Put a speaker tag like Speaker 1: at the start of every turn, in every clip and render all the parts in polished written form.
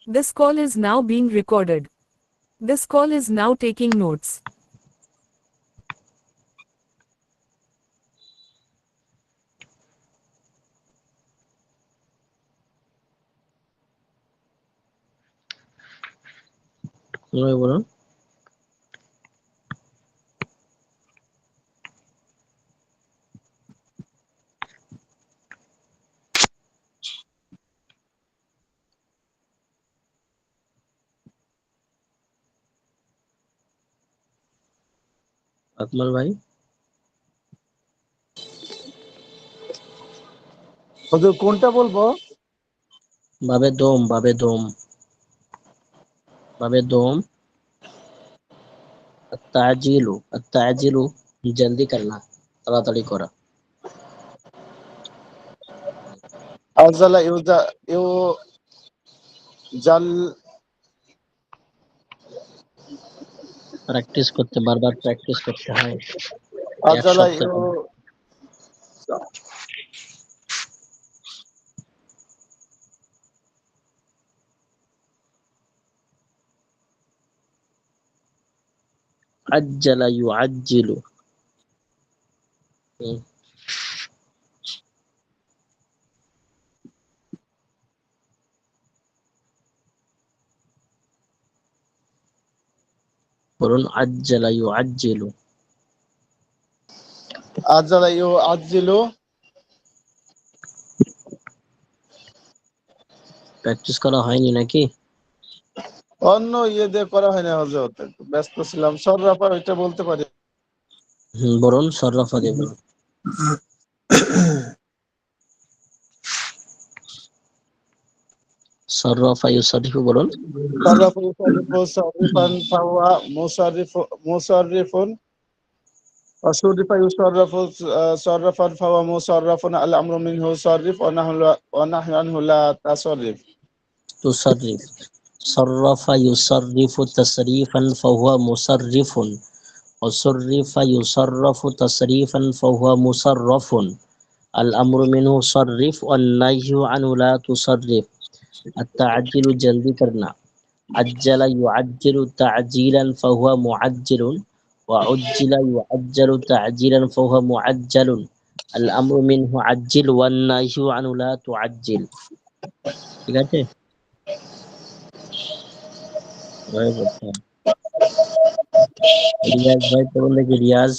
Speaker 1: This call is now being recorded. This call is now taking notes.
Speaker 2: পুনরায় বলুন। আকমল ভাই,
Speaker 3: হুজুর কোনটা বলবো?
Speaker 2: বাবে দোম, বাবে দোম, বাবে দোম। আত্তাজিলু, আত্তাজিলু, জলদি করনা, তাড়াতাড়ি করা।
Speaker 3: আজালা ইউজা ইউ জাল
Speaker 2: প্র্যাকটিস করতে, বারবার প্র্যাকটিস করতে হয়। এক
Speaker 3: আজালা
Speaker 2: সপ্তাহ
Speaker 3: ইউ
Speaker 2: আজ্জালা ইউআজ্জিলু। বলুন আজ্জালা ইউআজ্জিলু।
Speaker 3: আজালা ইউ আজিলু।
Speaker 2: প্র্যাকটিস করা হয়নি নাকি?
Speaker 3: অন্য ইয়ে দিয়ে করা হয় না হুজুর, একটু ব্যস্ত ছিলাম। সররাফা এটা বলতে পারি।
Speaker 2: বলুন সররাফা দিয়ে বলুন। সররাফা ইউসারিফু বলুন।
Speaker 3: সররাফা ইউসারিফু সরিফান ফাওয়া মুসাররিফুন وصرف يصرف صرفا فهو مصرف الأمر منه صرف ونحن عنه لا تصرف
Speaker 2: তুসাররিফ। সররাফা ইউসাররিফু তাসরিফান ফাহুয়া মুসাররিফুন। وصرف يصرف تصريفا فهو مصرف. الأمر منه صرف والنهي عنه لا تصرف. التعجيل جلدی کرنا. عجل يعجل تعجيلا فهو معجل. وعجل يعجل تعجيلا فهو معجل. الأمر منه عجل والنهي عنه لا تعجل. ঠিক আছে? এভাবে বলতে হবে। রিয়াজ ভাই পড়ুন দেখি, রিয়াজ।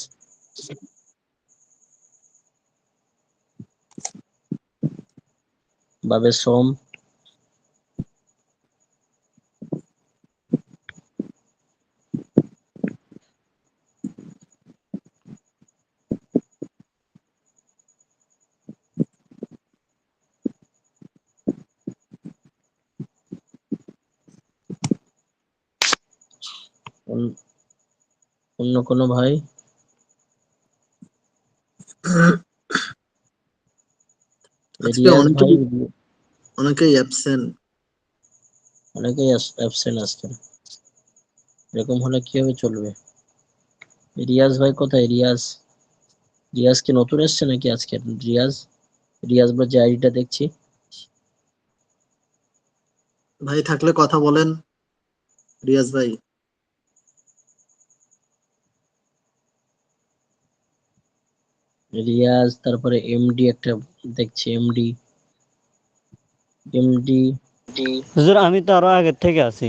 Speaker 2: বাবে সোম। অন্য কোনো ভাই?
Speaker 4: আজকে
Speaker 2: রিয়াজ ভাই,
Speaker 4: অনেকেই অ্যাবসেন্ট।
Speaker 2: অনেকেই অ্যাবসেন্ট আজকে। এরকম হলে কিভাবে চলবে? রিয়াজ ভাই কোথায়? রিয়াজ, রিয়াজ কি নতুন এসছে নাকি আজকে? রিয়াজ, রিয়াজ বলে যে আইডিটা দেখছি।
Speaker 4: ভাই থাকলে কথা বলেন, রিয়াজ ভাই।
Speaker 2: রিয়াজ, তারপরে এমডি একটা দেখছি, এমডি, এমডি।
Speaker 5: হুজুর আমি তো আরো আগের থেকে আছি।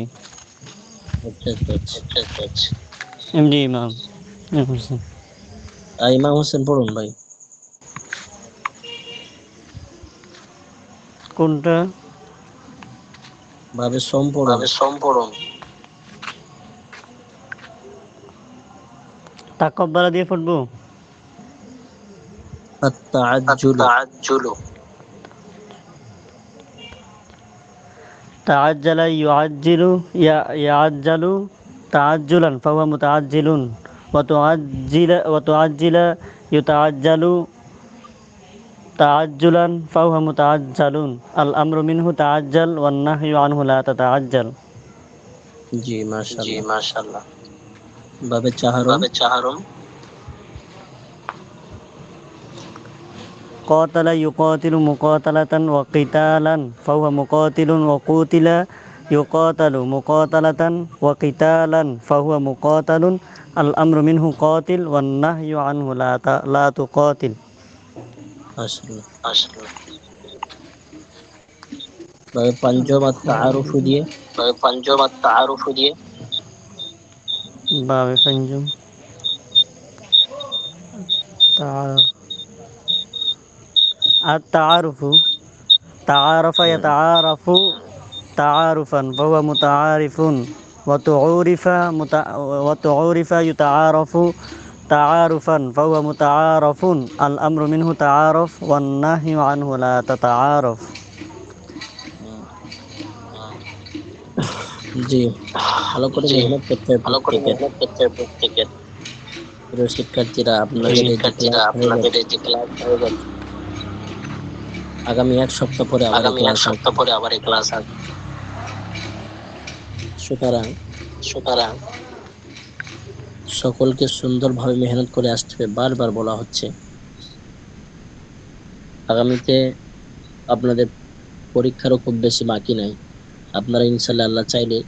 Speaker 2: আচ্ছা আচ্ছা আচ্ছা।
Speaker 5: এমডি ইমাম হোসেন।
Speaker 2: ইমাম হোসেন পড়ুন ভাই।
Speaker 5: কোনটা?
Speaker 2: ভাবে সোম পড়ুন।
Speaker 5: তাকব্বালা দিয়ে পড়বো।
Speaker 2: আত্তাআজ্জুলু।
Speaker 5: তাআজ্জালা ইউআজ্জিলু ইয়াআজ্জালু তাআজ্জুলান ফাহুয়া মুতাআজ্জিলুন ওয়া তুআজ্জিলা ইউতাআজ্জালু তাআজ্জুলান ফাহুয়া মুতাআজ্জালুন আল আমরু মিনহু তাআজ্জাল ওয়ান নাহয়ু আনহু লা তাতাআজ্জাল।
Speaker 2: জি মাশাআল্লাহ। বাবে চাহারম।
Speaker 5: قاتل يقاتل مقاتلة وقتالا فهو مقاتل وقتل يقاتل مقاتلة وقتالا فهو مقاتل الأمر منه قاتل والنهي عنه لا تقاتل
Speaker 2: মাশাআল্লাহ। তবে পঞ্চম তাআরুফ দিয়ে
Speaker 5: باب فنجم التعارف تعارف يتعارف تعارفا فهو متعارف وتعورف يتعارف تعارفا فهو متعارف الأمر منه تعارف والنهي عنه لا تتعارف
Speaker 2: জি ভালো করে মেহনত করতে হবে প্রত্যেকের। প্রিয় শিক্ষার্থীরা, আপনাদের এই যে ক্লাস হয়ে গেছে, আগামী এক সপ্তাহ পরে আবার এই ক্লাস আসবে। সুতরাং সকলকে সুন্দরভাবে মেহনত করে আসতে হবে। বারবার বলা হচ্ছে, আগামীতে আপনাদের পরীক্ষারও খুব বেশি বাকি নাই। আপনারা ইনশাআল্লাহ আল্লাহ চাইলে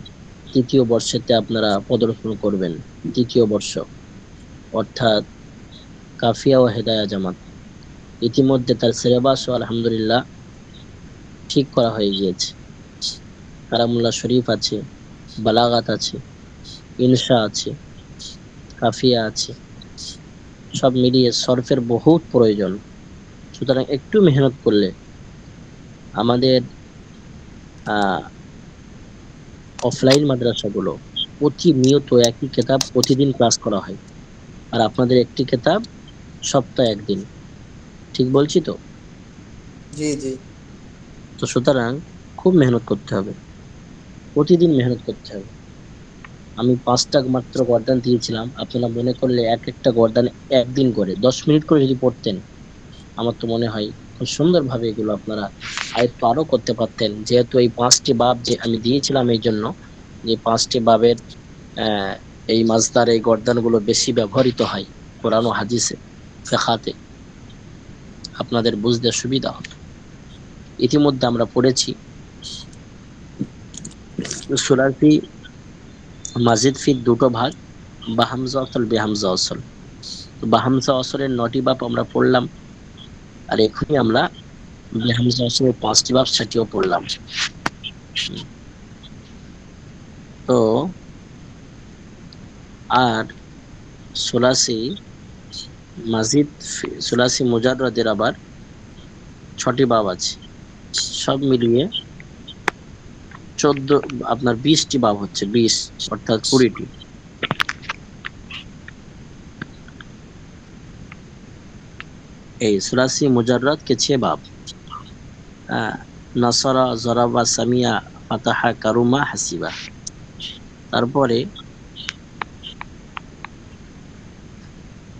Speaker 2: তৃতীয় বর্ষেতে আপনারা পদার্পণ করবেন। তৃতীয় বর্ষ অর্থাৎ কাফিয়া ও হেদায়া জামাত। ইতিমধ্যে তার সিলেবাসও আলহামদুলিল্লাহ ঠিক করা হয়ে গিয়েছে। কালামুল্লাহ শরীফ আছে, বালাগাত আছে, ইনশা আছে, কাফিয়া আছে, সব মিলিয়ে সরফের বহুত প্রয়োজন। সুতরাং একটু মেহনত করলে আমাদের অফলাইন মাদ্রাসাগুলো প্রতিনিয়ত একই কিতাব প্রতিদিন ক্লাস করা হয়, আর আপনাদের একটি কিতাব সপ্তাহে একদিন। ঠিক বলছি তো?
Speaker 4: জি জি
Speaker 2: তো সুতরাং খুব মেহনত করতে হবে, প্রতিদিন মেহনত করতে হবে। আমি 5টা মাত্র গর্দান দিয়েছিলাম, আপনারা মনে করলে এক একটা গর্দান একদিন করে 10 মিনিট করে যদি পড়তেন, আমার তো মনে হয় খুব সুন্দরভাবে এগুলো আপনারা আয়ত্ত আরো করতে পারতেন। যেহেতু এই 5টি বাব যে আমি দিয়েছিলাম, এই জন্য যে 5টি বাবের এই মাজদার এই গর্দানগুলো বেশি ব্যবহৃত হয় কোরআন ও হাদিসে, ফিকহাতে, আপনাদের বুঝতে সুবিধা হবে। ইতিমধ্যে আমরা পড়েছি সুরাতি মাজিদ ফির দুটো ভাগ, বাহামজা অসল, বেহামজা অসল। তো বাহামজা অসলের 9টি বাব আমরা পড়লাম, আর এখনই আমরা বেহামজা অসলের 5টি বাব সেটিও পড়লাম। তো আর সুলাসি মাজিদ সুলাসি মুজাররাদের আবার 6টি বাব আছে, সব মিলিয়ে 20টি বাব হচ্ছে, 20 অর্থাৎ 20টি। এই সুলাসি মুজাররাদ কে 6 বাব, নাসারা, জরাবা, সামিয়া, ফাতাহা, কারুমা, হাসিবা।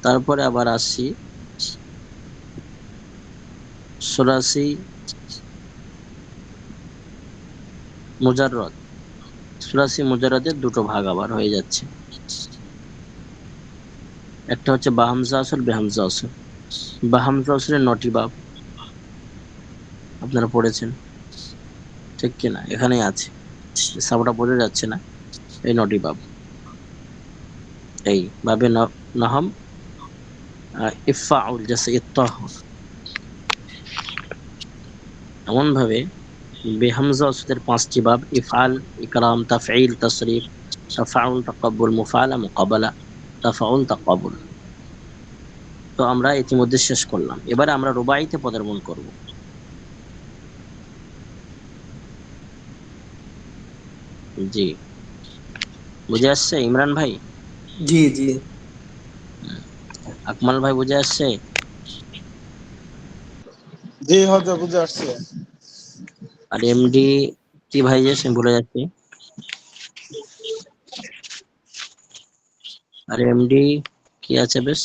Speaker 2: তারপরে আবার আসছি সুলাসি মুজাররাদ। সুলাসি মুজাররাদের দুটো ভাগ আবার হয়ে যাচ্ছে, একটা হচ্ছে বাহামজা আসল, বেহামজা আসল। বাহামজা আসলের 9টি বাব আপনারা পড়েছেন, ঠিক কিনা? এখানেই আছে, সাবটা বোঝা যাচ্ছে না। এই 9টি বাব, এই বাবে নাহম ইফআউল, জাসে ইত্তাহ, এমন ভাবে বেহামজা আসলের 5টি বাব, ইফআল, ইকরাম, তাফঈল, তাসরিফ, তাফাউল, তাকাব্বুল, মুফাআলা, মুকাবালা, তাফাউল, তাকাব্বুল। তো আমরা ইতিমধ্যে শেষ করলাম। এবারে আমরা রুবাইতে পদার্পণ করব। জি, বুঝে আসছে ইমরান ভাই?
Speaker 4: জি জি
Speaker 2: আকমাল ভাই বুঝে আসছে?
Speaker 3: জি হয়তো বুঝে আসছে।
Speaker 2: আর এমডি কি ভাই যে সে ভুলে যাচ্ছি, আর এমডি কি আছে বেশ,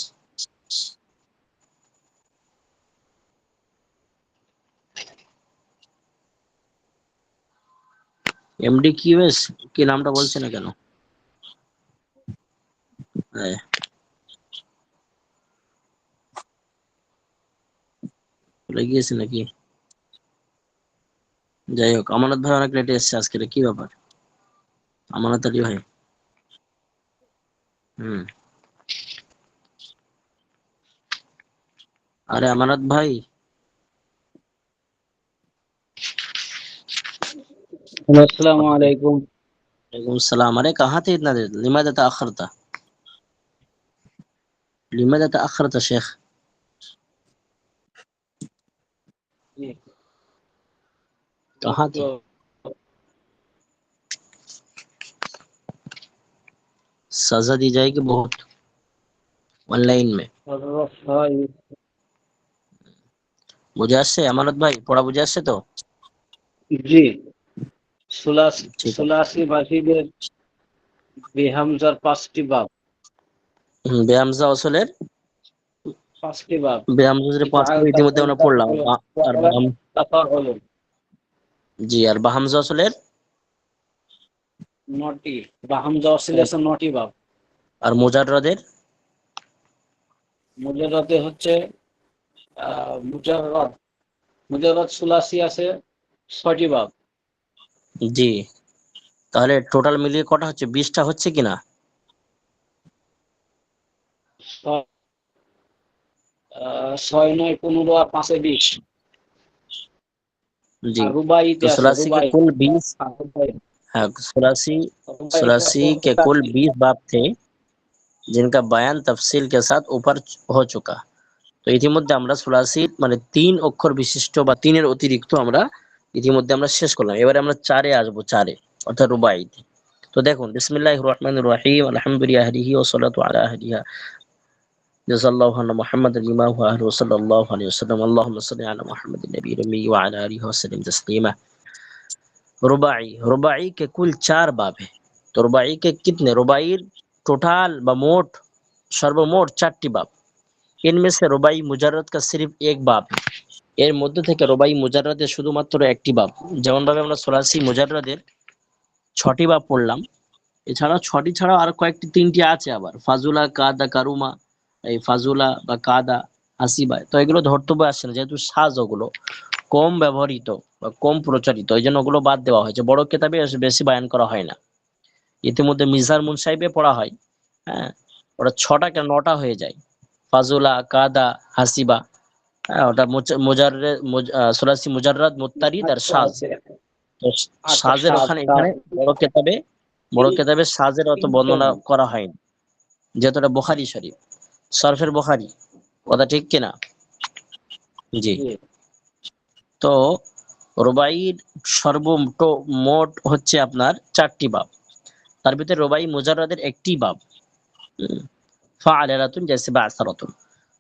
Speaker 2: এমডি কি বেশ, কি নামটা বলছে না কেন? হ্যাঁ, ভুলে গিয়েছে নাকি? যাই হোক, আমানত ভাই অনেক লেটে এসছে আজকে, কি ব্যাপার? আমানত আলী ভাই। अरे अमानत भाई।
Speaker 6: अस्सलाम वालेकुम।
Speaker 2: वालेकुम सलाम। अरे कहाँ थे इतना देर? लिमादा तअखरता? लिमादा तअखरता शेख? कहाँ थे? सजा दी जाएगी बहुत ऑनलाइन में। বুঝে আসছে আমানত ভাই? পড়া বুঝে আসছে তো?
Speaker 6: জি,
Speaker 2: ঠিক আছে।
Speaker 6: সুলাসি ভাষীদের বেহামজার 5টি বাব।
Speaker 2: বেহামজা অসলের
Speaker 6: 5টি বাব।
Speaker 2: বেহামজার 5টি
Speaker 6: ইফআল,
Speaker 2: ইতিমধ্যে
Speaker 6: তাফআল,
Speaker 2: আমরা পড়লাম।
Speaker 6: তাফআল,
Speaker 2: আর
Speaker 6: তাফাউল।
Speaker 2: জি, আর বাহামজা অসলের
Speaker 6: 9টি। বাহামজা অসলে আছে 9টি বাব।
Speaker 2: আর মুজাররদের
Speaker 6: মুজাররদে হচ্ছে মুজাররদ সুলাসি আছে 6টি বাব।
Speaker 2: জি, তাহলে টোটাল মিলিয়ে কটা হচ্ছে? 20টা হচ্ছে কিনা?
Speaker 6: 6 9 15 আর 5 20।
Speaker 2: जी,
Speaker 6: আর রুবাইতে
Speaker 2: तो
Speaker 6: আছে
Speaker 2: सुलासी के
Speaker 6: রুবাই।
Speaker 2: कुल 20। हाँ, सुलासी के कुल 20 बाब थे जिनका बयान तफसील के साथ ऊपर हो चुका। তো ইতিমধ্যে আমরা সুলাসি মানে 3 অক্ষর বিশিষ্ট বা 3-এর অতিরিক্ত আমরা ইতিমধ্যে আমরা শেষ করলাম। এবারে আমরা 4-এ আসবো, 4-এ অর্থাৎ রুবাইতে। তো দেখুন, বিসমিল্লাহির রহমানির রহিম, আলহামদুলিল্লাহি ওয়া সালাতু আলা আহলিহা, জাযাল্লাহু আন্না মুহাম্মাদান লিমা হুয়া আহলু সাল্লাল্লাহু আলাইহি ওয়াসাল্লাম, আল্লাহুম্মা সাল্লি আলা মুহাম্মাদিন নবিয়্যিল উম্মি ওয়া আলা আলিহি ওয়া সাল্লিম তাসলিমা। रुबाई, रुबाई के कुल 4 बाब है। तो रुबाई के कितने? रुबाई टोटल व मोट सर्वमोट 4টি বাব। इनमें से रुबाई मुजर्रद का सिर्फ एक बाब है। এর মধ্যে থেকে রুবাই মুজাররদের শুধুমাত্র একটি বাব। যেমন ভাবে আমরা সুলাসি মুজাররদের 6টি বাব পড়লাম, এছাড়াও 6টি ছাড়াও আর কয়েকটি 3টি আছে আবার, ফাজুলা, কাদা, কারুমা, এই ফাজুলা বা কাদা, হাসিবা। তো এগুলো ধর্তব্য আসছে না, যেহেতু সাজ ওগুলো কম ব্যবহৃত বা কম প্রচারিত, এই জন্য ওগুলো বাদ দেওয়া হয়েছে। বড় কিতাবে বেশি বায়ান করা হয় না। ইতিমধ্যে মিজার মুনসাইবে পড়া হয়, হ্যাঁ, ওটা 6টা কেন 9টা হয়ে যায়। ফাজুলা, কাদা, হাসিবা, হ্যাঁ, ওটা সুলাসি মুজাররদ, মুত্তারিদ আর সাজ। তো সাজের ওখানে এখানে বড় কিতাবে সাজের অত বর্ণনা করা হয়নি, যেহেতু এটা বুখারী শরীফ, শরফের বুখারী। কথা ঠিক কিনা? জি। তো রুবাইর মোট হচ্ছে আপনার 4টি বাব। তার ভিতরে রুবাই মুজাররদের একটি বাব, ফাআলাতুন जैसे बासरातुन।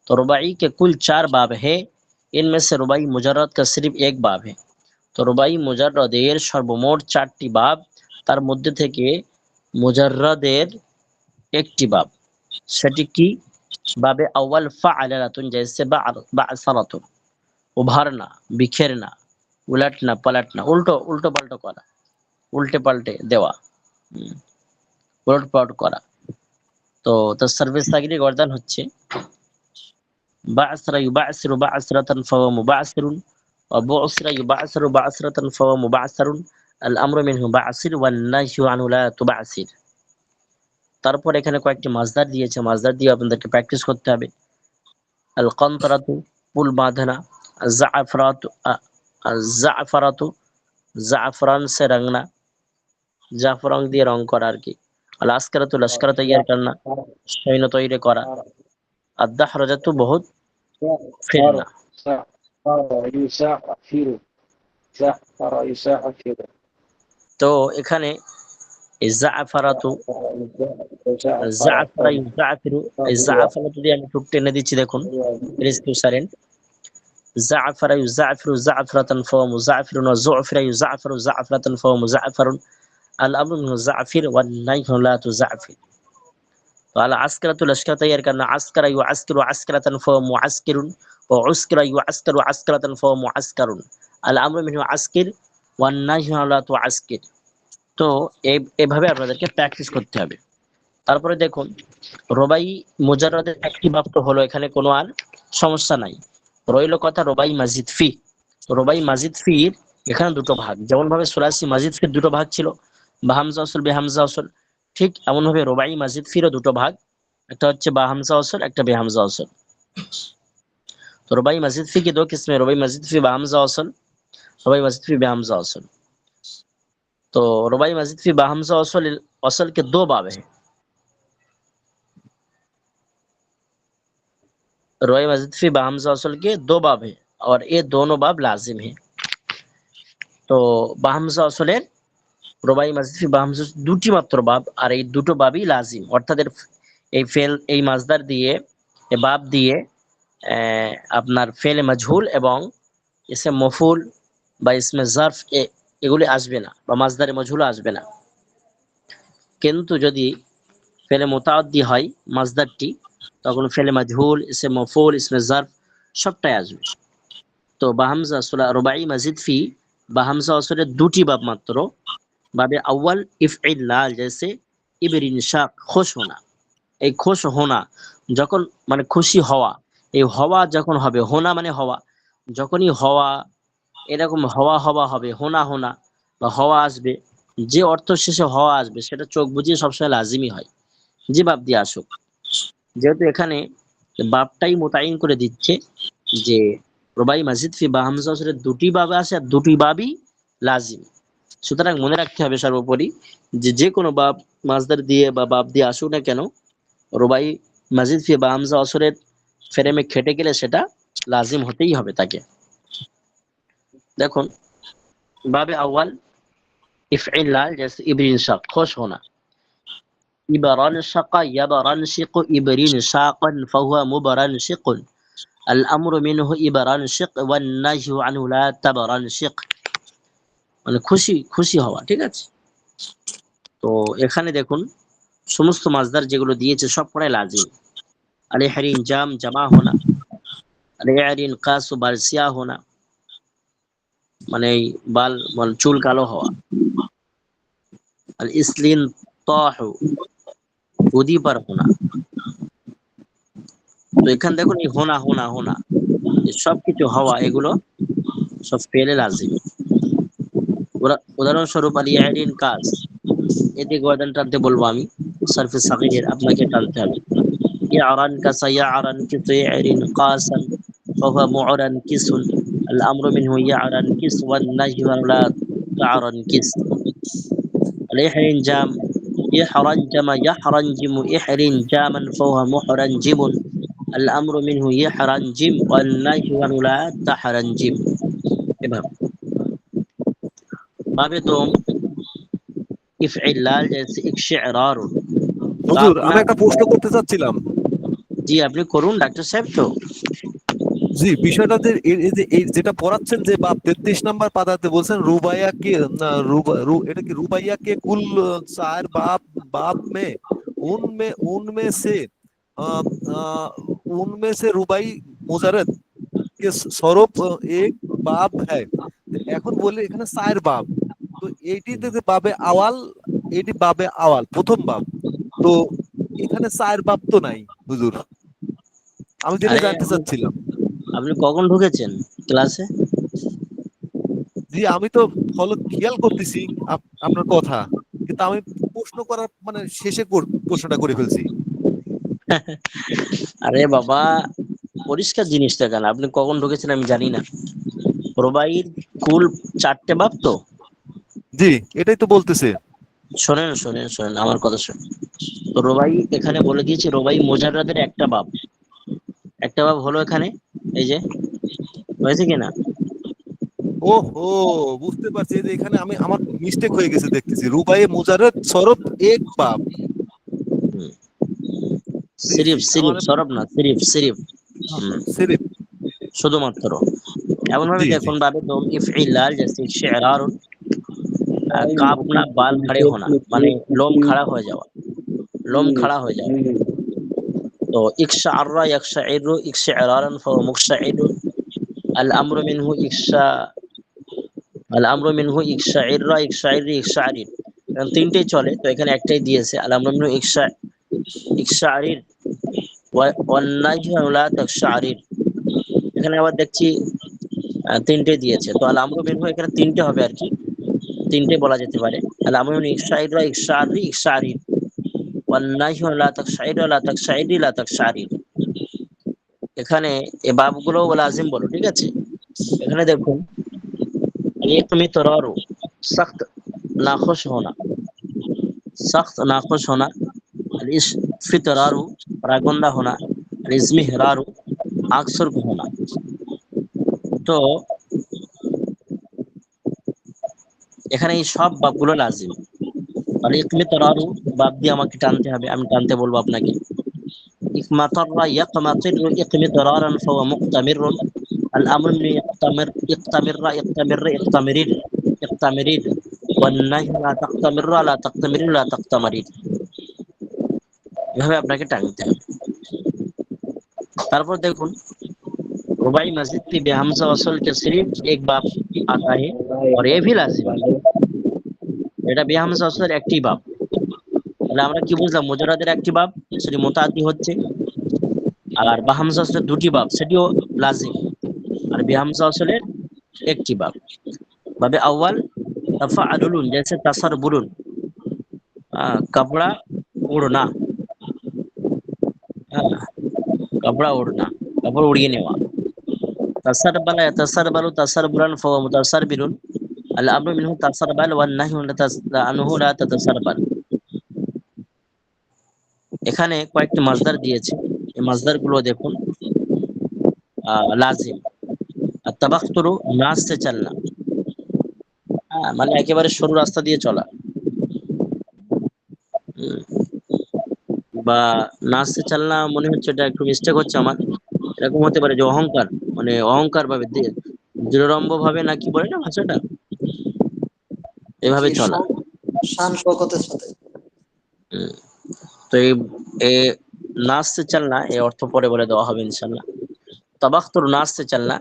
Speaker 2: तो रुबाई के कुल 4 बाब है, इनमें से रुबाई मुजर्रद का सिर्फ एक बाब है। তো রুবাই মুজাররদের সর্বমোট 4টি বাব, তার মধ্যে থেকে মুজাররদের একটি বাব। সেটি কি? বাবে আউয়াল ফাআলাতুন जैसे বা'সারাতুন, উভারনা, বিখেরনা, উলটনা, পালটনা, উল্টো পাল্টো করা, উল্টে পাল্টে দেওয়া, উলট পালট করা। তো তার সার্ভিস সাগিরি গর্দান হচ্ছে বা'সরা ইউবা'সিরু বা'সরাতান ফাওয়া মুবা'সিরুন ওয়া বু'সিরা ইউবা'সিরু বা'সরাতান ফাওয়া মুবা'সিরুন, আল আমরু মিনহু বা'সির ওয়ান নাহয়ু আনহু লা তুবা'সির। তারপর এখানে কয়েকটি মাসদার দিয়েছে, মাসদার দিয়ে আপনাদেরকে প্র্যাকটিস করতে হবে। আল কানতারাতু, পুল বাঁধনা, জাফরাতু, জাফরাতু, জাফরান সে রংনা, জাফরং দিয়ে রং করা আর কি। আল আসকারাতু, লস্কর তৈয়ার করনা, সৈন্য তৈরি করা। আদ-দাহরাজাতু, বহুত ফিরনা। তো এখানে এই জাফরাতু, জাফরা ইউজাফিরু, এই জাফরাতু দিয়ে আমি একটু টেনে দিচ্ছি, দেখুন প্লিজ টু সাইলেন্ট। জাফরা ইউজাফিরু জাফরাতান ফাওয়া মুজাফিরুন ওয়া যুফিরা ইউজাফিরু জাফরাতান ফাওয়া মুজাফিরুন, আল আমরু মিনহু জাফির ওয়ান নাহয়ু লা তুজাফির। তো আল আসকারাতু, লস্কর তৈয়ার করনা, আসকারা ইউআসকিরু আসকারাতান ফাওয়া মুআসকিরুন ওয়া উসকিরা ইউআসকিরু আসকারাতান ফাওয়া মুআসকারুন, আল আমরু মিনহু আসকির ওয়ান নাহয়ু লা তুআসকির। তো এভাবে আপনাদেরকে প্র্যাকটিস করতে হবে। তারপরে দেখুন, রুবাই মুজাররদের একটি বাব তো হলো, এখানে কোনো আর সমস্যা নাই। রইল কথা রুবাই মাজিদ ফি। তো রুবাই মাজিদ ফির এখানে দুটো ভাগ। যেমন ভাবে সুলাসি মাজিদ ফির দুটো ভাগ ছিল, বা হামজা ওয়াসল বেহামজা ওয়াসল, ঠিক এমন ভাবে রুবাই মাজিদ ফিরও দুটো ভাগ, একটা হচ্ছে বা হামজা ওয়াসল, একটা বেহামজা ওয়াসল। तो रुबाई मस्जिद फी की दो किस्में, रुबाई मस्जिद फी बाहमजा वसल, रुबाई मस्जिद फी बेहमजा वसल। तो रुबाई मस्जिद फी बाहमजा वसल वसल के दो बाब हैं। रुबाई मस्जिद फी बाहमजा वसल के दो बाब हैं और ये दोनों बाब लाजिम हैं। तो बाहमजा वसलेर রুবাই মাজিদ ফি বাহামজা দুটি মাত্র বাব, আর এই দুটো বাবই লাজিম, অর্থাৎ এই ফেল এই মাজদার দিয়ে এই বাব দিয়ে আপনার ফেলে মাজহুল এবং ইসমে মফুল বা ইসমে জারফ এগুলি আসবে না, বা মাজদারে মজহুল আসবে না। কিন্তু যদি ফেলে মুতাআদ্দি হয় মাজদারটি, তখন ফেলে মাজহুল, ইসমে মফুল, ইসমে জারফ সবটাই আসবে। তো বাহামজা সুলা রুবাই মাজিদ ফি বাহামজা আসলে দুটি বাব মাত্র। বাবে আউয়াল ইফইল্লাল, জैसे ইবরিনশাক, খুশ হোনা। এই খুশ হোনা যখন মানে খুশি হওয়া, এই হওয়া যখন হবে, হোনা মানে হওয়া, যখনই হওয়া এরকম হওয়া হওয়া হবে, হোনা হোনা বা হওয়া আসবে, যে অর্থ শেষে হওয়া আসবে সেটা চোখ বুজিয়ে সবসময় লাজিমি হয়, যে বাপ দিয়ে আসুক। যেহেতু এখানে বাপটাই মোতায়েন করে দিচ্ছে যে রুবাই মাজিদ ফি বা হামজা আসলে দুটি বাবে আসে আর দুটি বাবই লাজিম। সুতরাং মনে রাখতে হবে সর্বোপরি যে কোনো বাব মাজদার দিয়ে বা বাব দিয়ে আসুক না কেন, রুবাই মাজিদ ফি বা হামজা আসরের ফ্রেমে খেটে গেলে সেটা লাজিম হতেই হবে তাকে। দেখুন বাবে আউয়াল ইফইল্লাল जैसे ইবরিন শাক, খুশ হোনা। ইবরান শাকা ইয়াবরান শিক ইবরিন শাকান ফাহুয়া মুবরান শিকুন আল আমরু মিনহু ইবরান শিক ওয়ান নাহয়ু আনহু লা তাবরান শিক, মানে খুশি খুশি হওয়া, ঠিক আছে। তো এখানে দেখুন সমস্ত মাজদার যেগুলো দিয়েছে সব কটাই লাজিম। আল ইহরিন জাম জামা হোনা, আল ইহরিন কাসু বালসিয়া হোনা, মানে বাল চুল কালো হওয়া। আল ইসলিন তাহু, উদি পার হোনা। তো এখানে দেখুন এই হোনা হোনা হোনা সব কিছু হওয়া, এগুলো সব ফেলে লাজিম। উদাহরণস্বরূপ আল ইহরিন কাস, এতে গর্দান টানতে বলবো আমি, সারফে সাগীরের আপনাকে টানতে হবে। ইয়ারান কাসা ইয়ারান কিসু ইহরিন কাসান ফাহুয়া মু'রান কিসুন আল আমরু মিনহু ইয়ারান কিস ওয়ান নাহয়ু আন লা তা'রান কিস। আল ইহরিন জাম ইহরান জামা ইয়াহরান জিমু ইহরিন জামান ফাহুয়া মুহরান জিমুন আল আমরু মিনহু ইয়াহরান জিম ওয়ান নাহয়ু আন লা তাহরান জিম। এভাবে বাবে দম ইফইল্লাল जैसे ইকশিরার।
Speaker 7: হুজুর, আমি একটা প্রশ্ন করতে চাচ্ছিলাম।
Speaker 2: জি আপনি করুন ডাক্তার সাহেব। তো
Speaker 7: জি, বিষয়টা যে এই যে এই যেটা পড়াচ্ছেন যে বাপ 33 নাম্বার পাতাতে বলছেন রুবাইয়া কে না এটা কি রুবাইয়া কে কুল চার বাপ বাপ মে उनमें से उनमें से रुबाई मुजारद के स्वरूप एक बाप है। এখন বলি এখানে চার বাপ, তো এইটিতে যে বাবে আওয়াল, এটি বাবে আওয়াল প্রথম বাপ, তো এখানে চার বাপ তো নাই হুজুর, আমি যেটা
Speaker 2: আরে
Speaker 7: জানতে চাচ্ছিলাম।
Speaker 2: আপনি কখন ঢুকেছেন ক্লাসে?
Speaker 7: জি, আমি তো ফলো খেয়াল করতেছি আপনার কথা, কিন্তু আমি প্রশ্ন করার মানে শেষে প্রশ্নটা করে ফেলছি।
Speaker 2: আরে বাবা পরিষ্কার জিনিসটা কেন, আপনি কখন ঢুকেছেন আমি জানি না। রুবাইর কুল চারটে বাপ তো।
Speaker 7: জি, এটাই তো বলতেছে।
Speaker 2: শোনেন শোনেন শোনেন আমার কথা শোনেন। তো রুবাই এখানে বলে দিয়েছে রুবাই মুজাররাদের একটা বাপ, একটা বাপ হলো এখানে, এই যে হয়েছে কিনা।
Speaker 7: ওহো, বুঝতে পারছি, এই যে এখানে আমি আমার মিস্টেক হয়ে গেছে দেখতেছি, রুবাইয়ে মুজাররদ সরফ এক বাপ। জি
Speaker 2: সিরিফ
Speaker 7: জি,
Speaker 2: সিরিফ
Speaker 7: আমার
Speaker 2: সরব না, সিরিফ সিরিফ
Speaker 7: সিরিফ।
Speaker 2: শুধুমাত্র। এমন ভাবে
Speaker 7: জি জি
Speaker 2: দেখুন বাবে দম ইফইল্লাল जैसे শিরার, কাঁপনা বাল खड़े होना মানে লোম খাড়া হয়ে যাওয়া, লোম খাড়া হয়ে যাওয়া। তো ইকশাআররা ইয়াকশাইরু ইকশাইরারান ফাহুয়া মুকশাইরুন আল আমরু মিনহু আল আমরু মিনহু ইকশাইররা ইকশাইরি ইকশাইরিন, কারণ তিনটেই চলে, তো এখানে একটাই দিয়েছে আল আমরু মিনহু ইকশাইরির ওয়ান নাজহু লা তাকশাইরির। এখানে আবার দেখছি তিনটে দিয়েছে, তো আল আমরু মিনহু এখানে তিনটে হবে আর কি। তিনটে বলা যেতে পারে। আল আমরু ইকশাইর ইকশারি ইকশারি ওয়ান নাহয়ু লা তাকশাইর লা তাকশাইরি লা তাকশারি। এখানে এই বাবগুলো লাজিম বলো, ঠিক আছে? এখানে দেখুন ইকমিতরারু সख्त नाखुश होना, सख्त नाखुश होना, फितरारु रागुंडा होना, रिजमिहरारु आंख सुर्ख होना। তো এখানে এই সব বাবগুলো লাজিম। আর ইকমিতরারু বাব দিয়ে আমাকে টানতে হবে, আমি টানতে বলবো আপনাকে। ইকমাতাররা ইয়াকমাতিরু ইকমিতরারান ফাওয়া মুক্তামিরুন। আল আমরু ইকতামিররা ইকতামিররা ইকতামিরির ইকতামিরির ওয়ান নাহয়ু লা তাকতামিররা লা তাকতামিরির লা তাকতামারির। এভাবে আপনাকে টানতে হবে। তারপর দেখুন रुबाई मस्जिद की बेहमजा वसल के सिर्फ एक बाप आता है और ये भी लाजिम। এটা বেহামজা ওয়াসলের একটি বাব। তাহলে আমরা কি বুঝলাম? মুজাররাদের একটি বাব, সেটি মুতাআদ্দি হচ্ছে, আর বাহামজা ওয়াসলের দুটি বাব, সেটিও লাজিম। আর বেহামজা ওয়াসলের একটি বাব। বাবে আউয়াল তাফাআলুন, जैसे तसरबुरुन कपड़ा उड़ना, कपड़ा उड़ना, कपड़ा उड़िए नेवा। तसरबला तसरबलु तसरबुरन फहुवा मुतसरबिरुन। अल अम्रु मिनहु तसरबल ওয়ান নাহয়ু আনহু লা তাতাসারবাল। এখানে কয়েকটি মাজদার দিয়েছে, এই মাজদারগুলো দেখুন। লাজিম আত-তাবাখতুরু নাচ সে চলনা, মানে একেবারে সরু রাস্তা দিয়ে চলা, বা নাচ সে চলনা মনে হচ্ছে এটা একটু মিস্টেক হচ্ছে আমার। এরকম হতে পারে যে অহংকার, মানে অহংকার ভাবে দৃঢ়রম্ভ ভাবে, না কি বলে না ভাষাটা, এভাবে চলা।
Speaker 4: শান শওকতের সাথে।
Speaker 2: তো এই নাচ সে চলনা এই অর্থ পরে বলে দেওয়া হবে ইনশাআল্লাহ। তাবাখতুর নাচ সে চলনা,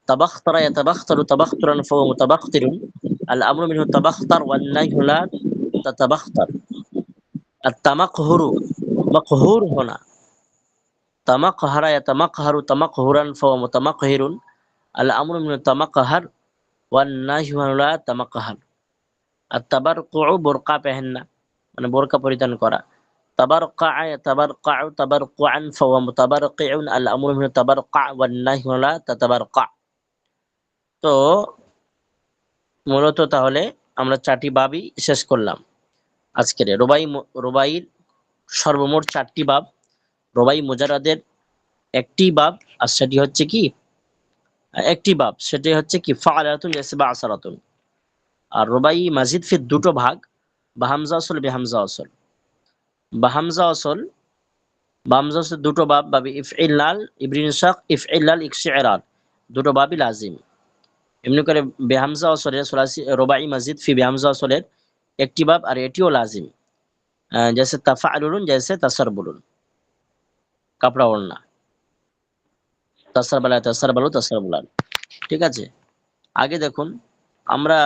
Speaker 2: তাবাখতারা ইয়াতাবাখতারু তাবাখতুরান ফাহুয়া মুতাবাখতিরুন। আল আমরু মিনহু তাবাখতার ওয়ান নাহয়ু লা তাতাবাখতার। আত-তামাকহুরু মাকহুর হোনা, তামাকহারা ইয়াতামাকহারু তামাকহুরান ফাহুয়া মুতামাকহিরুন। আল আমরু মিনহু তামাকহার ওয়ান নাহয়ু লা তামাকহার। আত-তাবারকুউ বুরকা পহননা, মানে বোরকা পরিধান করা। তাবারকা তাবারকাউ তাবারকুআন ফাহুয়া মুতাবারকিউন। আল আমরু মিনহু তাবারকা ওয়ান নাহয়ু লা তাতাবারকা। তো মূলত তাহলে আমরা 4টি বাবই শেষ করলাম আজকের। রুবাইর সর্বমোট 4টি বাব, রুবাই মুজাররাদের একটি বাব, আর সেটি হচ্ছে কি একটি বাব, সেটি হচ্ছে কি ফাআলাতুন ইয়াসবা আসরাতুন। আর রুবাই মাজিদ ফির দুটো ভাগ, বাহামজা আসল বেহামজা আসল। বাহামজা আসল বাহামজা আসল দুটো বাব, বাবে ইফইলাল ইবরিনশাক ইফইলাল ইকশিরার, দুটো বাবই লাজিম। এমনি করে বেহামজা আসলের সুলাসি রুবাই মাজিদ ফি বেহামজা আসলের একটি বাব, আর এটিও লাজিম। जैसे तफअलुन जैसे तसरबुलुन, কাপড়া ওড়না, তাসরবালা তাসরবালু তাসরবুলান। ঠিক আছে? আগে দেখুন আমরা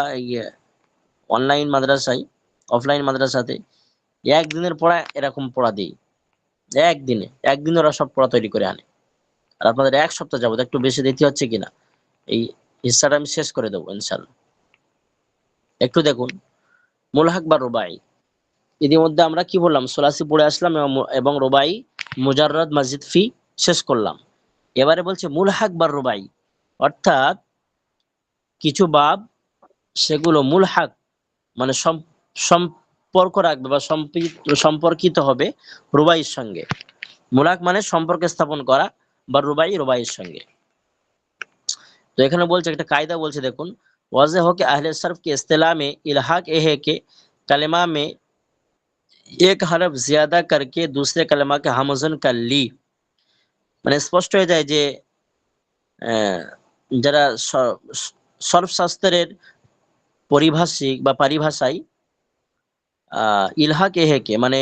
Speaker 2: অনলাইন মাদ্রাসায় অফলাইন মাদ্রাসাতে একদিনের পড়া এরকম পড়া দিই, একদিন ওরা সব পড়া তৈরি করে আনে। আর আপনাদের এক সপ্তাহ যাবত একটু বেশি দিতে হচ্ছে কিনা, এই হিসাবটা আমি শেষ করে দেবো ইনশাআল্লাহ। একটু দেখুন মুলহাক বা রুবাই। ইতিমধ্যে আমরা কি বললাম, সুলাসি পড়ে আসলাম এবং রুবাই মুজাররাদ মাজিদ ফি শেষ করলাম। এবারে বলছে মুলহাক বা রুবাই, অর্থাৎ কিছু বাব সেগুলো মুলহাক মানে সম্পর্ক রাখবে বা সম্পর্কিত হবে রুবাইয়ের সঙ্গে। মুলহাক মানে সম্পর্ক স্থাপন করা, বা রুবাইয়ের সঙ্গে। তো এখানে বলছে একটা কায়দা বলছে, দেখুন वाज़ेह हो कि अहले सर्फ के इस्तिलाह में इल्हाक ये है कि कलिमा में एक हरफ ज्यादा करके दूसरे कलिमा के हमजन कर ली। মানে স্পষ্ট হয়ে যায় যে যারা সর্বশাস্ত্রের পরিভাষিক বা পারিভাষায় ইলহাক এহেকে মানে